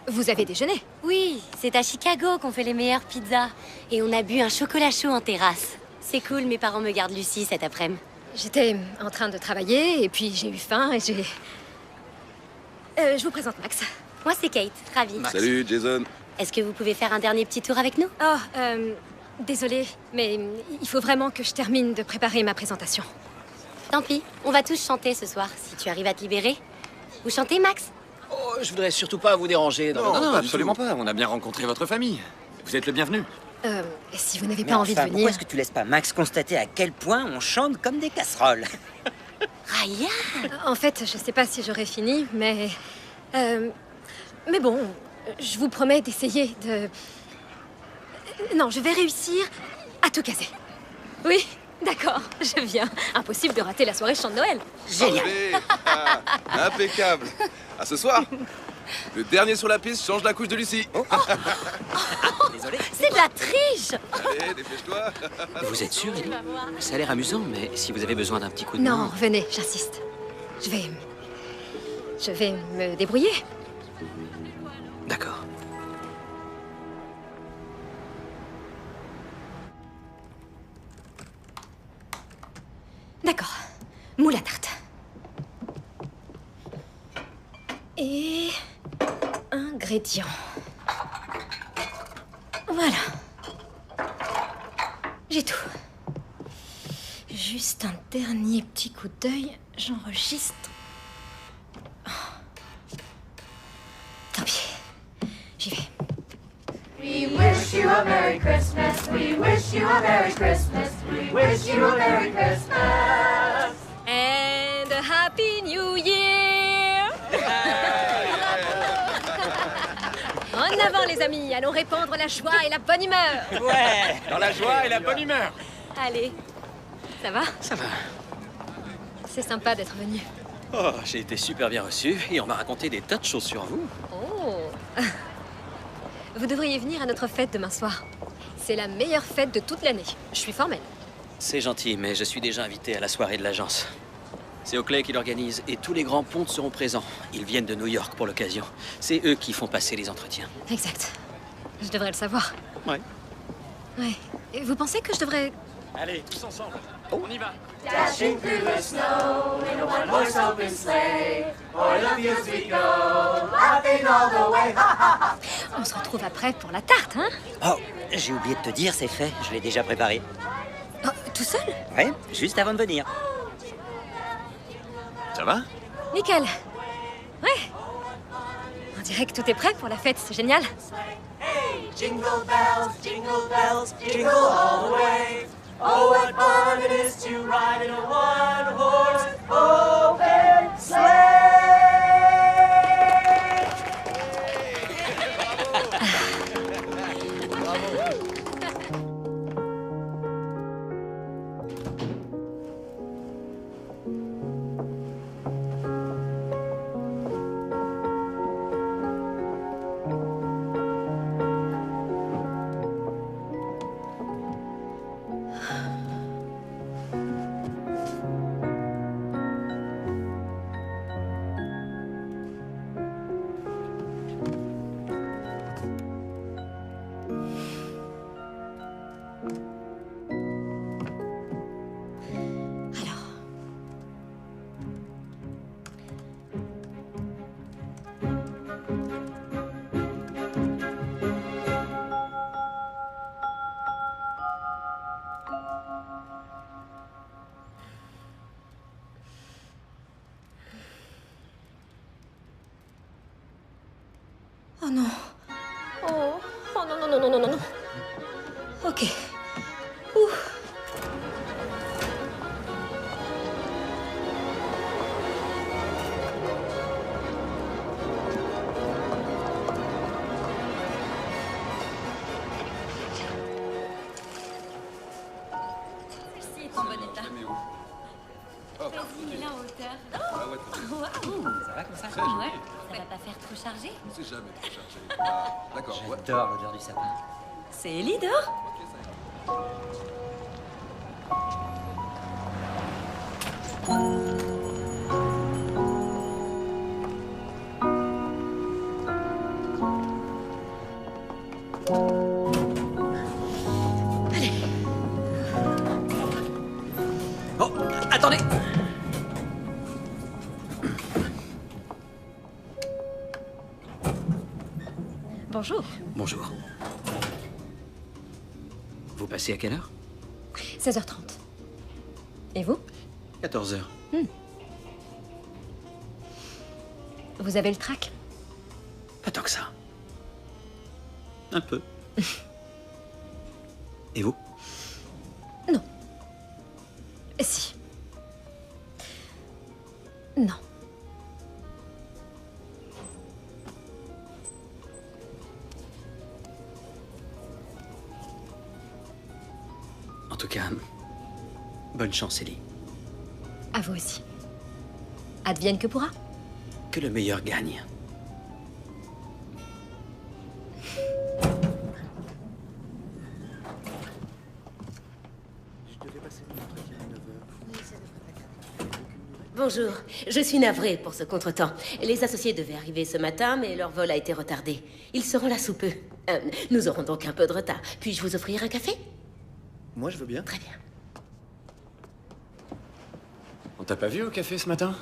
C: Vous avez déjeuné?
J: Oui, c'est à Chicago qu'on fait les meilleures pizzas. Et on a bu un chocolat chaud en terrasse. C'est cool, mes parents me gardent Lucie cet après-midi.
C: J'étais en train de travailler, et puis j'ai eu faim, et j'ai... je vous présente Max.
J: Moi, c'est Kate, ravie.
M: Salut, Jason.
J: Est-ce que vous pouvez faire un dernier petit tour avec nous?
C: Oh, désolée, mais il faut vraiment que je termine de préparer ma présentation.
J: Tant pis, on va tous chanter ce soir, si tu arrives à te libérer. Vous chantez, Max?
B: Oh, je voudrais surtout pas vous déranger.
M: Non,
B: non,
M: pas du
B: absolument
M: tout.
B: pas. On a bien rencontré votre famille. Vous êtes le bienvenu.
C: Si vous n'avez
D: Mais
C: pas envie
D: enfin,
C: de venir...
D: pourquoi est-ce que tu laisses pas Max constater à quel point on chante comme des casseroles?
J: Ryan!
C: En fait, je sais pas si j'aurai fini, mais... mais bon, je vous promets d'essayer de... Non, je vais réussir à tout caser. Oui, d'accord, je viens. Impossible de rater la soirée chant de Noël.
D: Génial.
M: Parfait. Impeccable. À ce soir. Le dernier sur la piste change la couche de Lucie.
D: Désolé.
J: C'est de la triche!
M: Allez, dépêche-toi.
G: Vous êtes sûr, Ellie? Ça a l'air amusant, mais si vous avez besoin d'un petit coup de main...
C: Non, venez, j'insiste. Je vais me débrouiller.
G: D'accord.
C: D'accord. Moule à tarte. Et... ingrédients. Voilà. J'ai tout. Juste un dernier petit coup d'œil. J'enregistre. Oh. Tant pis. J'y vais.
N: We wish you a Merry Christmas. We wish you a Merry Christmas. We wish you a Merry Christmas.
C: And a Happy New Year! En avant, les amis, allons répandre la joie et la bonne humeur.
B: Ouais, dans la joie et la bonne humeur.
C: Allez, ça va?
G: Ça va.
C: C'est sympa d'être venu.
G: Oh, j'ai été super bien reçu et on m'a raconté des tas de choses sur vous.
C: Oh! Vous devriez venir à notre fête demain soir. C'est la meilleure fête de toute l'année. Je suis formelle.
G: C'est gentil, mais je suis déjà invité à la soirée de l'agence. C'est Oakley qui l'organise et tous les grands pontes seront présents. Ils viennent de New York pour l'occasion. C'est eux qui font passer les entretiens.
C: Exact. Je devrais le savoir.
G: Ouais.
C: Ouais. Et vous pensez que je devrais...
B: Allez, tous ensemble. On y va.
N: Dashing through the snow in a one-horse open sleigh. O'er the fields we go, laughing all the way. Ha ha ha!
C: On se retrouve après pour la tarte, hein?
D: Oh, j'ai oublié de te dire, c'est fait. Je l'ai déjà préparé.
C: Oh, tout seul?
D: Ouais, juste avant de venir.
B: Ça va?
C: Nickel. Ouais. On dirait que tout est prêt pour la fête, c'est génial.
N: Hey, jingle bells, jingle all the way. Oh, what fun it is to ride in a one-horse open sleigh!
C: Oh non. Oh, oh non, non, non, non, non, non, non. Ok. Ouh.
E: Celle-ci est en bon état. Vas-y, mets-la en hauteur. Oh, waouh.
D: Ça va comme ça?
E: Ouais, ça va pas faire trop chargé?
M: C'est jamais trop chargé. Ah, d'accord, ouais.
D: J'adore l'odeur du sapin.
E: C'est Ellie dehors?
G: Oh, attendez!
C: Bonjour.
G: Bonjour. Vous passez à quelle heure?
C: 16h30. Et vous?
G: 14h.
C: Vous avez le trac?
G: Pas tant que ça. Un peu. Et vous?
C: Non. Si. Non.
G: En tout cas, bonne chance, Ellie.
C: À vous aussi. Advienne que pourra.
G: Que le meilleur gagne.
F: Bonjour, je suis navrée pour ce contretemps. Les associés devaient arriver ce matin, mais leur vol a été retardé. Ils seront là sous peu. Nous aurons donc un peu de retard. Puis-je vous offrir un café?
B: Moi, je veux bien.
F: Très bien.
B: On t'a pas vu au café ce matin?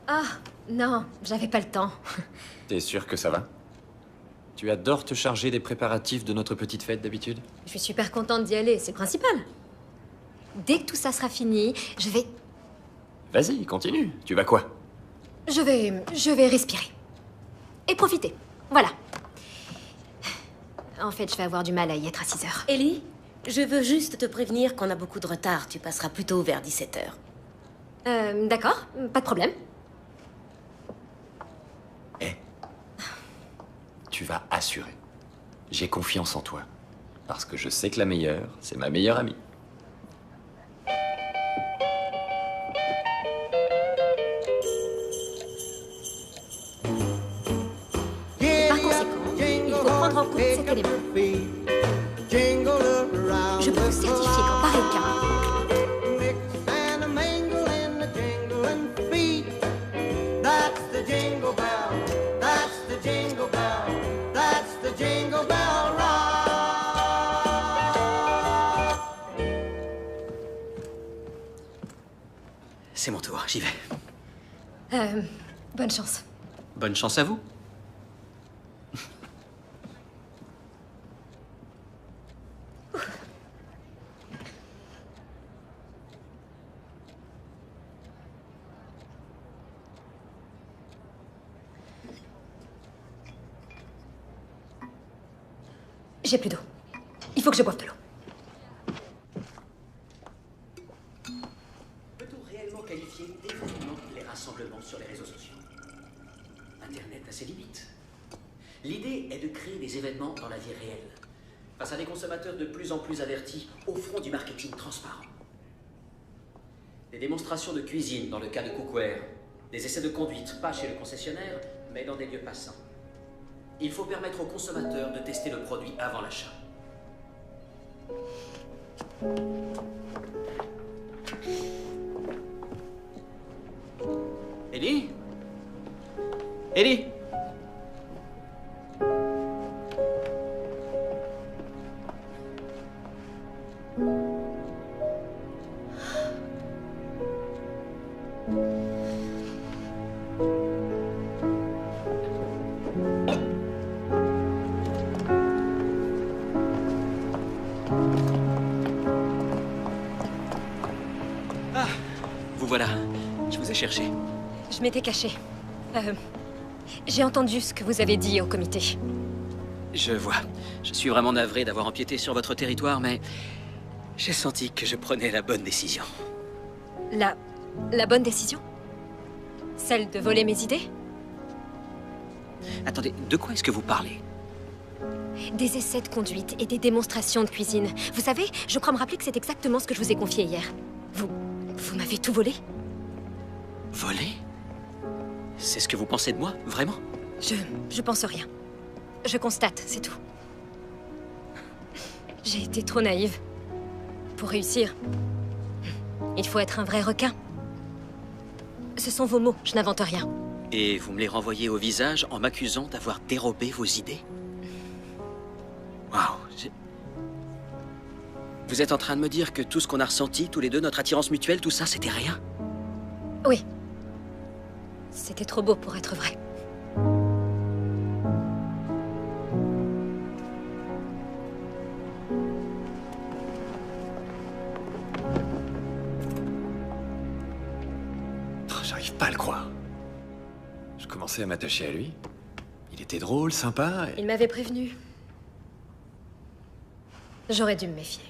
C: Ah, non, j'avais pas le temps.
B: T'es sûr que ça va? Tu adores te charger des préparatifs de notre petite fête d'habitude?
C: Je suis super contente d'y aller, c'est le principal. Dès que tout ça sera fini, je vais
B: Vas-y, continue. Tu vas quoi?
C: Je vais respirer. Et profiter. Voilà. En fait, je vais avoir du mal à y être à 6 heures.
F: Ellie, je veux juste te prévenir qu'on a beaucoup de retard. Tu passeras plutôt vers 17 heures.
C: D'accord, pas de problème.
B: Tu vas assurer. J'ai confiance en toi. Parce que je sais que la meilleure, c'est ma meilleure amie.
C: Par conséquent, il faut prendre en compte cet élément. Je peux vous certifier qu'en pareil cas,
A: That's the jingle bell. That's the jingle bell. That's the jingle bell rock.
G: C'est mon tour, j'y vais.
C: bonne chance.
G: Bonne chance à vous.
C: J'ai plus d'eau. Il faut que je boive de l'eau.
G: Peut-on réellement qualifier d'événements les rassemblements sur les réseaux sociaux? Internet a ses limites. L'idée est de créer des événements dans la vie réelle, face à des consommateurs de plus en plus avertis, au front du marketing transparent. Des démonstrations de cuisine dans le cas de Cookware, des essais de conduite, pas chez le concessionnaire, mais dans des lieux passants. Il faut permettre aux consommateurs de tester le produit avant l'achat. Ellie? Ellie? Vous voilà, je vous ai cherché.
C: Je m'étais cachée. J'ai entendu ce que vous avez dit au comité.
G: Je vois. Je suis vraiment navré d'avoir empiété sur votre territoire, mais j'ai senti que je prenais la bonne décision.
C: La bonne décision? Celle de voler mes idées?
G: Attendez, de quoi est-ce que vous parlez?
C: Des essais de conduite et des démonstrations de cuisine. Vous savez, je crois me rappeler que c'est exactement ce que je vous ai confié hier. Vous m'avez tout volé?
G: Volé? C'est ce que vous pensez de moi, vraiment?
C: Je pense rien. Je constate, c'est tout. J'ai été trop naïve. Pour réussir, il faut être un vrai requin. Ce sont vos mots, je n'invente rien.
G: Et vous me les renvoyez au visage en m'accusant d'avoir dérobé vos idées? Waouh. Vous êtes en train de me dire que tout ce qu'on a ressenti, tous les deux, notre attirance mutuelle, tout ça, c'était rien?
C: Oui. C'était trop beau pour être vrai.
B: J'arrive pas à le croire. Je commençais à m'attacher à lui. Il était drôle, sympa.
C: Il m'avait prévenu. J'aurais dû me méfier.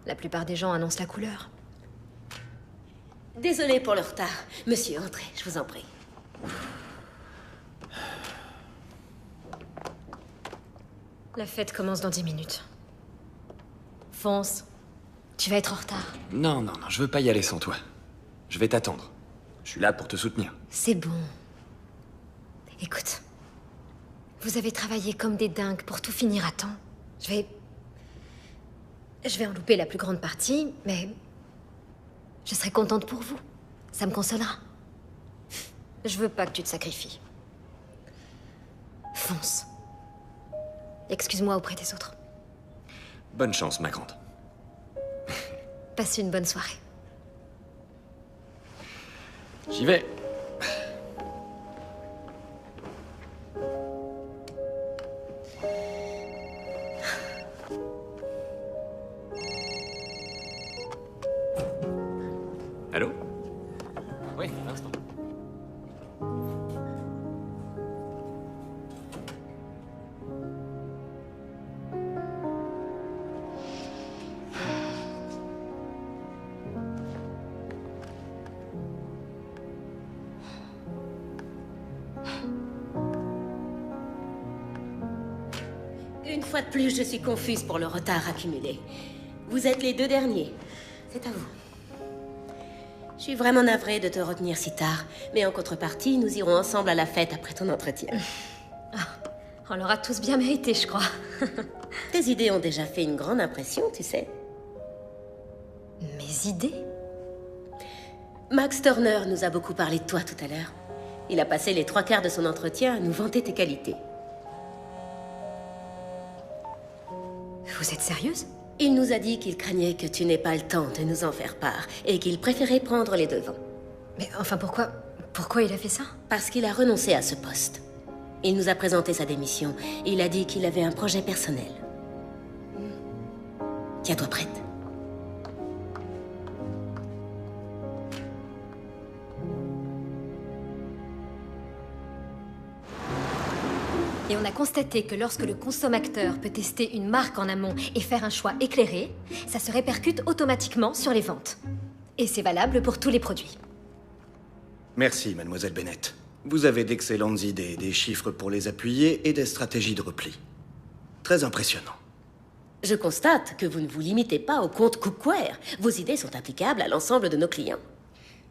C: La plupart des gens annoncent la couleur.
F: Désolée pour le retard. Monsieur, entrez, je vous en prie.
C: La fête commence dans 10 minutes. Fonce. Tu vas être en retard.
B: Non, je veux pas y aller sans toi. Je vais t'attendre. Je suis là pour te soutenir.
C: C'est bon. Écoute. Vous avez travaillé comme des dingues pour tout finir à temps. Je vais en louper la plus grande partie, mais... je serai contente pour vous. Ça me consolera. Je veux pas que tu te sacrifies. Fonce. Excuse-moi auprès des autres.
B: Bonne chance, ma grande.
C: Passe une bonne soirée.
B: J'y vais. Allô? Oui, un instant.
F: Une fois de plus, je suis confuse pour le retard accumulé. Vous êtes les deux derniers. C'est à vous. Je suis vraiment navrée de te retenir si tard, mais en contrepartie, nous irons ensemble à la fête après ton entretien.
C: On l'aura tous bien mérité, je crois.
F: Tes idées ont déjà fait une grande impression, tu sais.
C: Mes idées?
F: Max Turner nous a beaucoup parlé de toi tout à l'heure. Il a passé les 3/4 de son entretien à nous vanter tes qualités.
C: Vous êtes sérieuse?
F: Il nous a dit qu'il craignait que tu n'aies pas le temps de nous en faire part et qu'il préférait prendre les devants.
C: Mais enfin, pourquoi il a fait ça?
F: Parce qu'il a renoncé à ce poste. Il nous a présenté sa démission. Il a dit qu'il avait un projet personnel. Tiens-toi prête.
C: Et on a constaté que lorsque le consommateur peut tester une marque en amont et faire un choix éclairé, ça se répercute automatiquement sur les ventes. Et c'est valable pour tous les produits.
O: Merci, mademoiselle Bennett. Vous avez d'excellentes idées, des chiffres pour les appuyer et des stratégies de repli. Très impressionnant.
F: Je constate que vous ne vous limitez pas au compte Cookware. Vos idées sont applicables à l'ensemble de nos clients.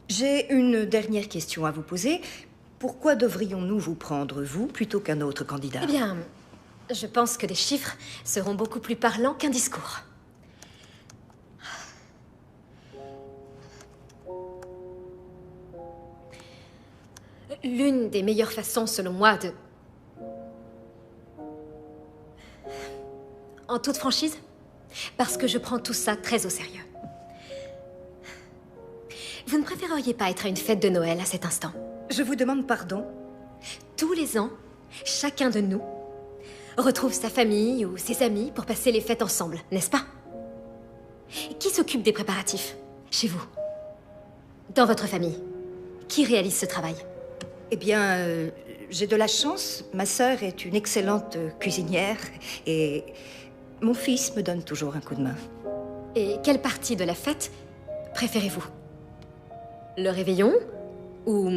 H: J'ai une dernière question à vous poser. Pourquoi devrions-nous vous prendre, vous, plutôt qu'un autre candidat?
C: Eh bien, je pense que des chiffres seront beaucoup plus parlants qu'un discours. L'une des meilleures façons, selon moi, de... En toute franchise, parce que je prends tout ça très au sérieux. Vous ne préféreriez pas être à une fête de Noël à cet instant?
H: Je vous demande pardon.
C: Tous les ans, chacun de nous retrouve sa famille ou ses amis pour passer les fêtes ensemble, n'est-ce pas? Qui s'occupe des préparatifs chez vous? Dans votre famille? Qui réalise ce travail?
H: Eh bien,
P: j'ai de la chance. Ma sœur est une excellente cuisinière et mon fils me donne toujours un coup de main.
C: Et quelle partie de la fête préférez-vous? Le réveillon ou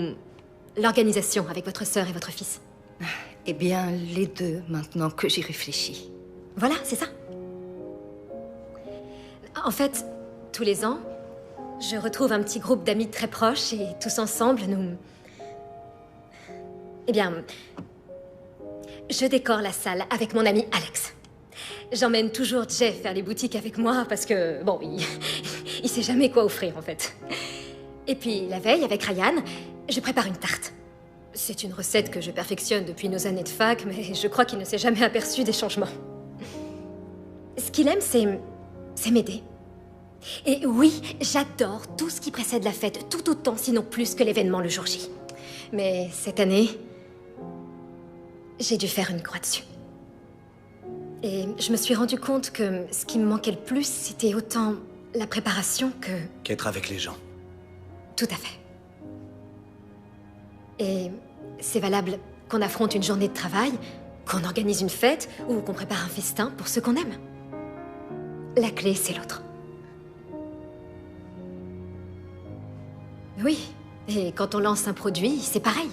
C: l'organisation avec votre sœur et votre fils?
P: Eh bien, les deux, maintenant que j'y réfléchis.
C: Voilà, c'est ça. En fait, tous les ans, je retrouve un petit groupe d'amis très proches et tous ensemble, nous... Eh bien, je décore la salle avec mon ami Alex. J'emmène toujours Jay faire les boutiques avec moi parce que, bon, il sait jamais quoi offrir en fait. Et puis, la veille, avec Ryan, je prépare une tarte. C'est une recette que je perfectionne depuis nos années de fac, mais je crois qu'il ne s'est jamais aperçu des changements. Ce qu'il aime, c'est m'aider. Et oui, j'adore tout ce qui précède la fête, tout autant, sinon plus que l'événement le jour J. Mais cette année, j'ai dû faire une croix dessus. Et je me suis rendu compte que ce qui me manquait le plus, c'était autant la préparation que...
O: Qu'être avec les gens.
C: Tout à fait. Et c'est valable qu'on affronte une journée de travail, qu'on organise une fête ou qu'on prépare un festin pour ceux qu'on aime. La clé, c'est l'autre. Oui, et quand on lance un produit, c'est pareil.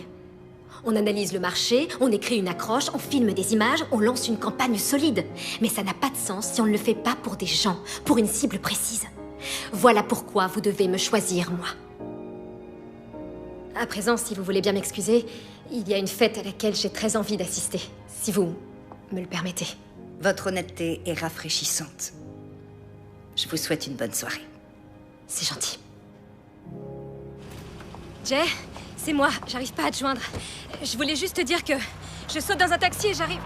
C: On analyse le marché, on écrit une accroche, on filme des images, on lance une campagne solide. Mais ça n'a pas de sens si on ne le fait pas pour des gens, pour une cible précise. Voilà pourquoi vous devez me choisir, moi. À présent, si vous voulez bien m'excuser, il y a une fête à laquelle j'ai très envie d'assister, si vous me le permettez.
P: Votre honnêteté est rafraîchissante. Je vous souhaite une bonne soirée.
C: C'est gentil. Jay, c'est moi, j'arrive pas à te joindre. Je voulais juste te dire que je saute dans un taxi et j'arrive...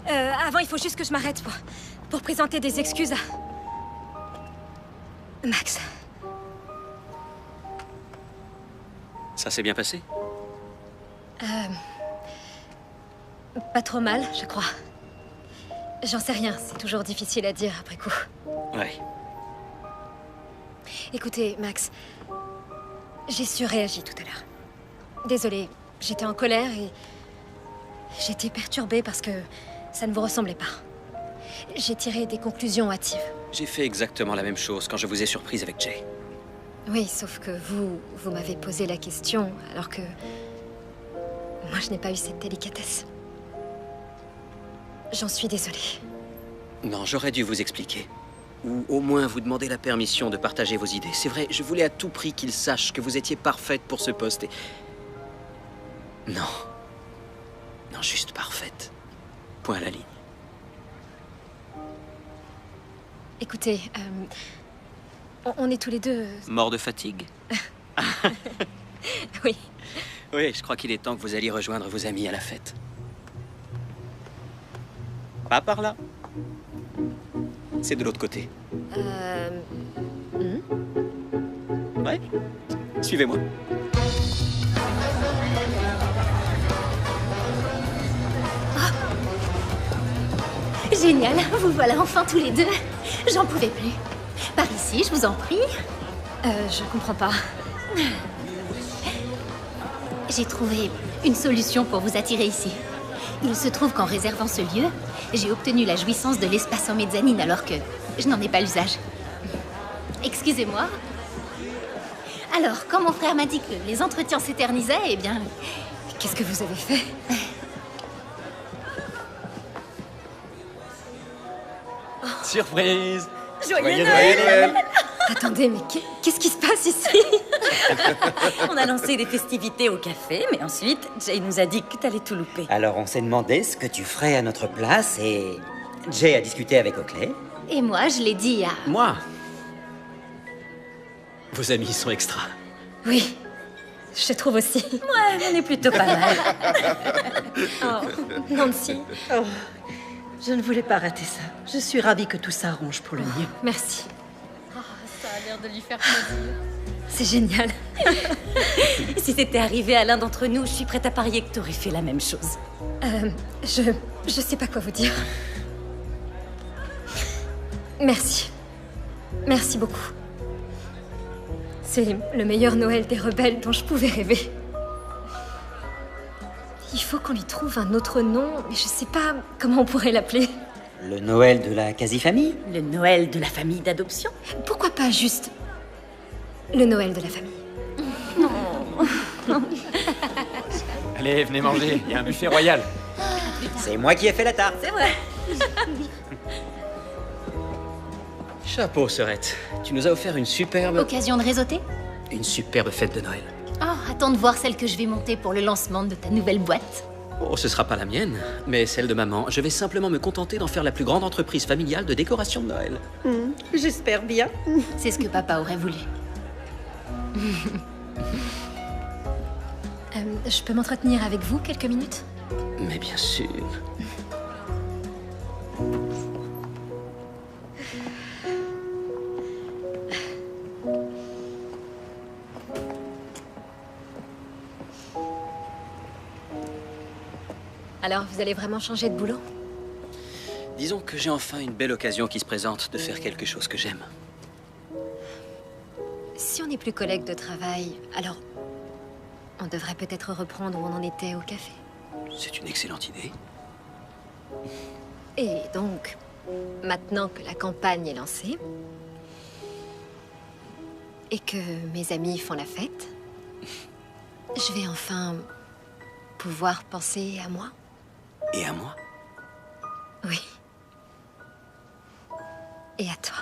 C: avant, il faut juste que je m'arrête pour présenter des excuses à... Max.
G: Ça s'est bien passé?
C: Pas trop mal, je crois. J'en sais rien, c'est toujours difficile à dire après coup.
G: Ouais.
C: Écoutez, Max, j'ai surréagi tout à l'heure. Désolée, j'étais en colère et... j'étais perturbée parce que ça ne vous ressemblait pas. J'ai tiré des conclusions hâtives.
G: J'ai fait exactement la même chose quand je vous ai surprise avec Jay.
C: Oui, sauf que vous m'avez posé la question, alors que... moi, je n'ai pas eu cette délicatesse. J'en suis désolée.
G: Non, j'aurais dû vous expliquer. Ou au moins vous demander la permission de partager vos idées. C'est vrai, je voulais à tout prix qu'il sache que vous étiez parfaite pour ce poste et... Non. Non, juste parfaite. Point à la ligne.
C: Écoutez, on est tous les deux...
G: Mort de fatigue?
C: Oui.
G: Oui, je crois qu'il est temps que vous alliez rejoindre vos amis à la fête. Pas par là. C'est de l'autre côté. Ouais. Suivez-moi.
K: Génial, vous voilà enfin tous les deux. J'en pouvais plus. Par ici, je vous en prie.
C: Je comprends pas.
K: J'ai trouvé une solution pour vous attirer ici. Il se trouve qu'en réservant ce lieu, j'ai obtenu la jouissance de l'espace en mezzanine alors que je n'en ai pas l'usage. Excusez-moi. Alors, quand mon frère m'a dit que les entretiens s'éternisaient, eh bien...
C: Qu'est-ce que vous avez fait?
G: Surprise!
K: Joyeux Noël!
C: Attendez, mais qu'est-ce qui se passe ici?
E: On a lancé des festivités au café, mais ensuite, Jay nous a dit que t'allais tout louper.
D: Alors on s'est demandé ce que tu ferais à notre place et... Jay a discuté avec Oakley.
K: Et moi, je l'ai dit à...
G: Moi? Vos amis sont extra.
C: Oui, je trouve aussi.
E: Ouais, on est plutôt pas mal.
C: Oh, Nancy.
H: Oh, je ne voulais pas rater ça. Je suis ravie que tout s'arrange pour le mieux.
C: Merci.
K: Oh, ça a l'air de lui faire plaisir.
C: C'est génial.
E: Si c'était arrivé à l'un d'entre nous, je suis prête à parier que t'aurais fait la même chose.
C: Je sais pas quoi vous dire. Merci. Merci beaucoup. C'est le meilleur Noël des rebelles dont je pouvais rêver. Il faut qu'on lui trouve un autre nom, mais je sais pas comment on pourrait l'appeler.
D: Le Noël de la quasi-famille?
F: Le Noël de la famille d'adoption?
C: Pourquoi pas juste le Noël de la famille?
Q: Allez, venez manger, il y a un buffet royal.
D: C'est moi qui ai fait la tarte.
F: C'est vrai.
G: Chapeau, Serette. Tu nous as offert une superbe...
K: Occasion de réseauter?
G: Une superbe fête de Noël.
K: Oh, attends de voir celle que je vais monter pour le lancement de ta nouvelle boîte.
G: Oh, ce sera pas la mienne, mais celle de maman. Je vais simplement me contenter d'en faire la plus grande entreprise familiale de décoration de Noël.
H: J'espère bien.
K: C'est ce que papa aurait voulu.
C: Je peux m'entretenir avec vous quelques minutes?
G: Mais bien sûr.
C: Alors, vous allez vraiment changer de boulot?
G: Disons que j'ai enfin une belle occasion qui se présente de faire quelque chose que j'aime.
C: Si on n'est plus collègues de travail, alors on devrait peut-être reprendre où on en était au café.
G: C'est une excellente idée.
C: Et donc, maintenant que la campagne est lancée, et que mes amis font la fête, je vais enfin pouvoir penser à moi.
G: Et à moi?
C: Oui. Et à toi.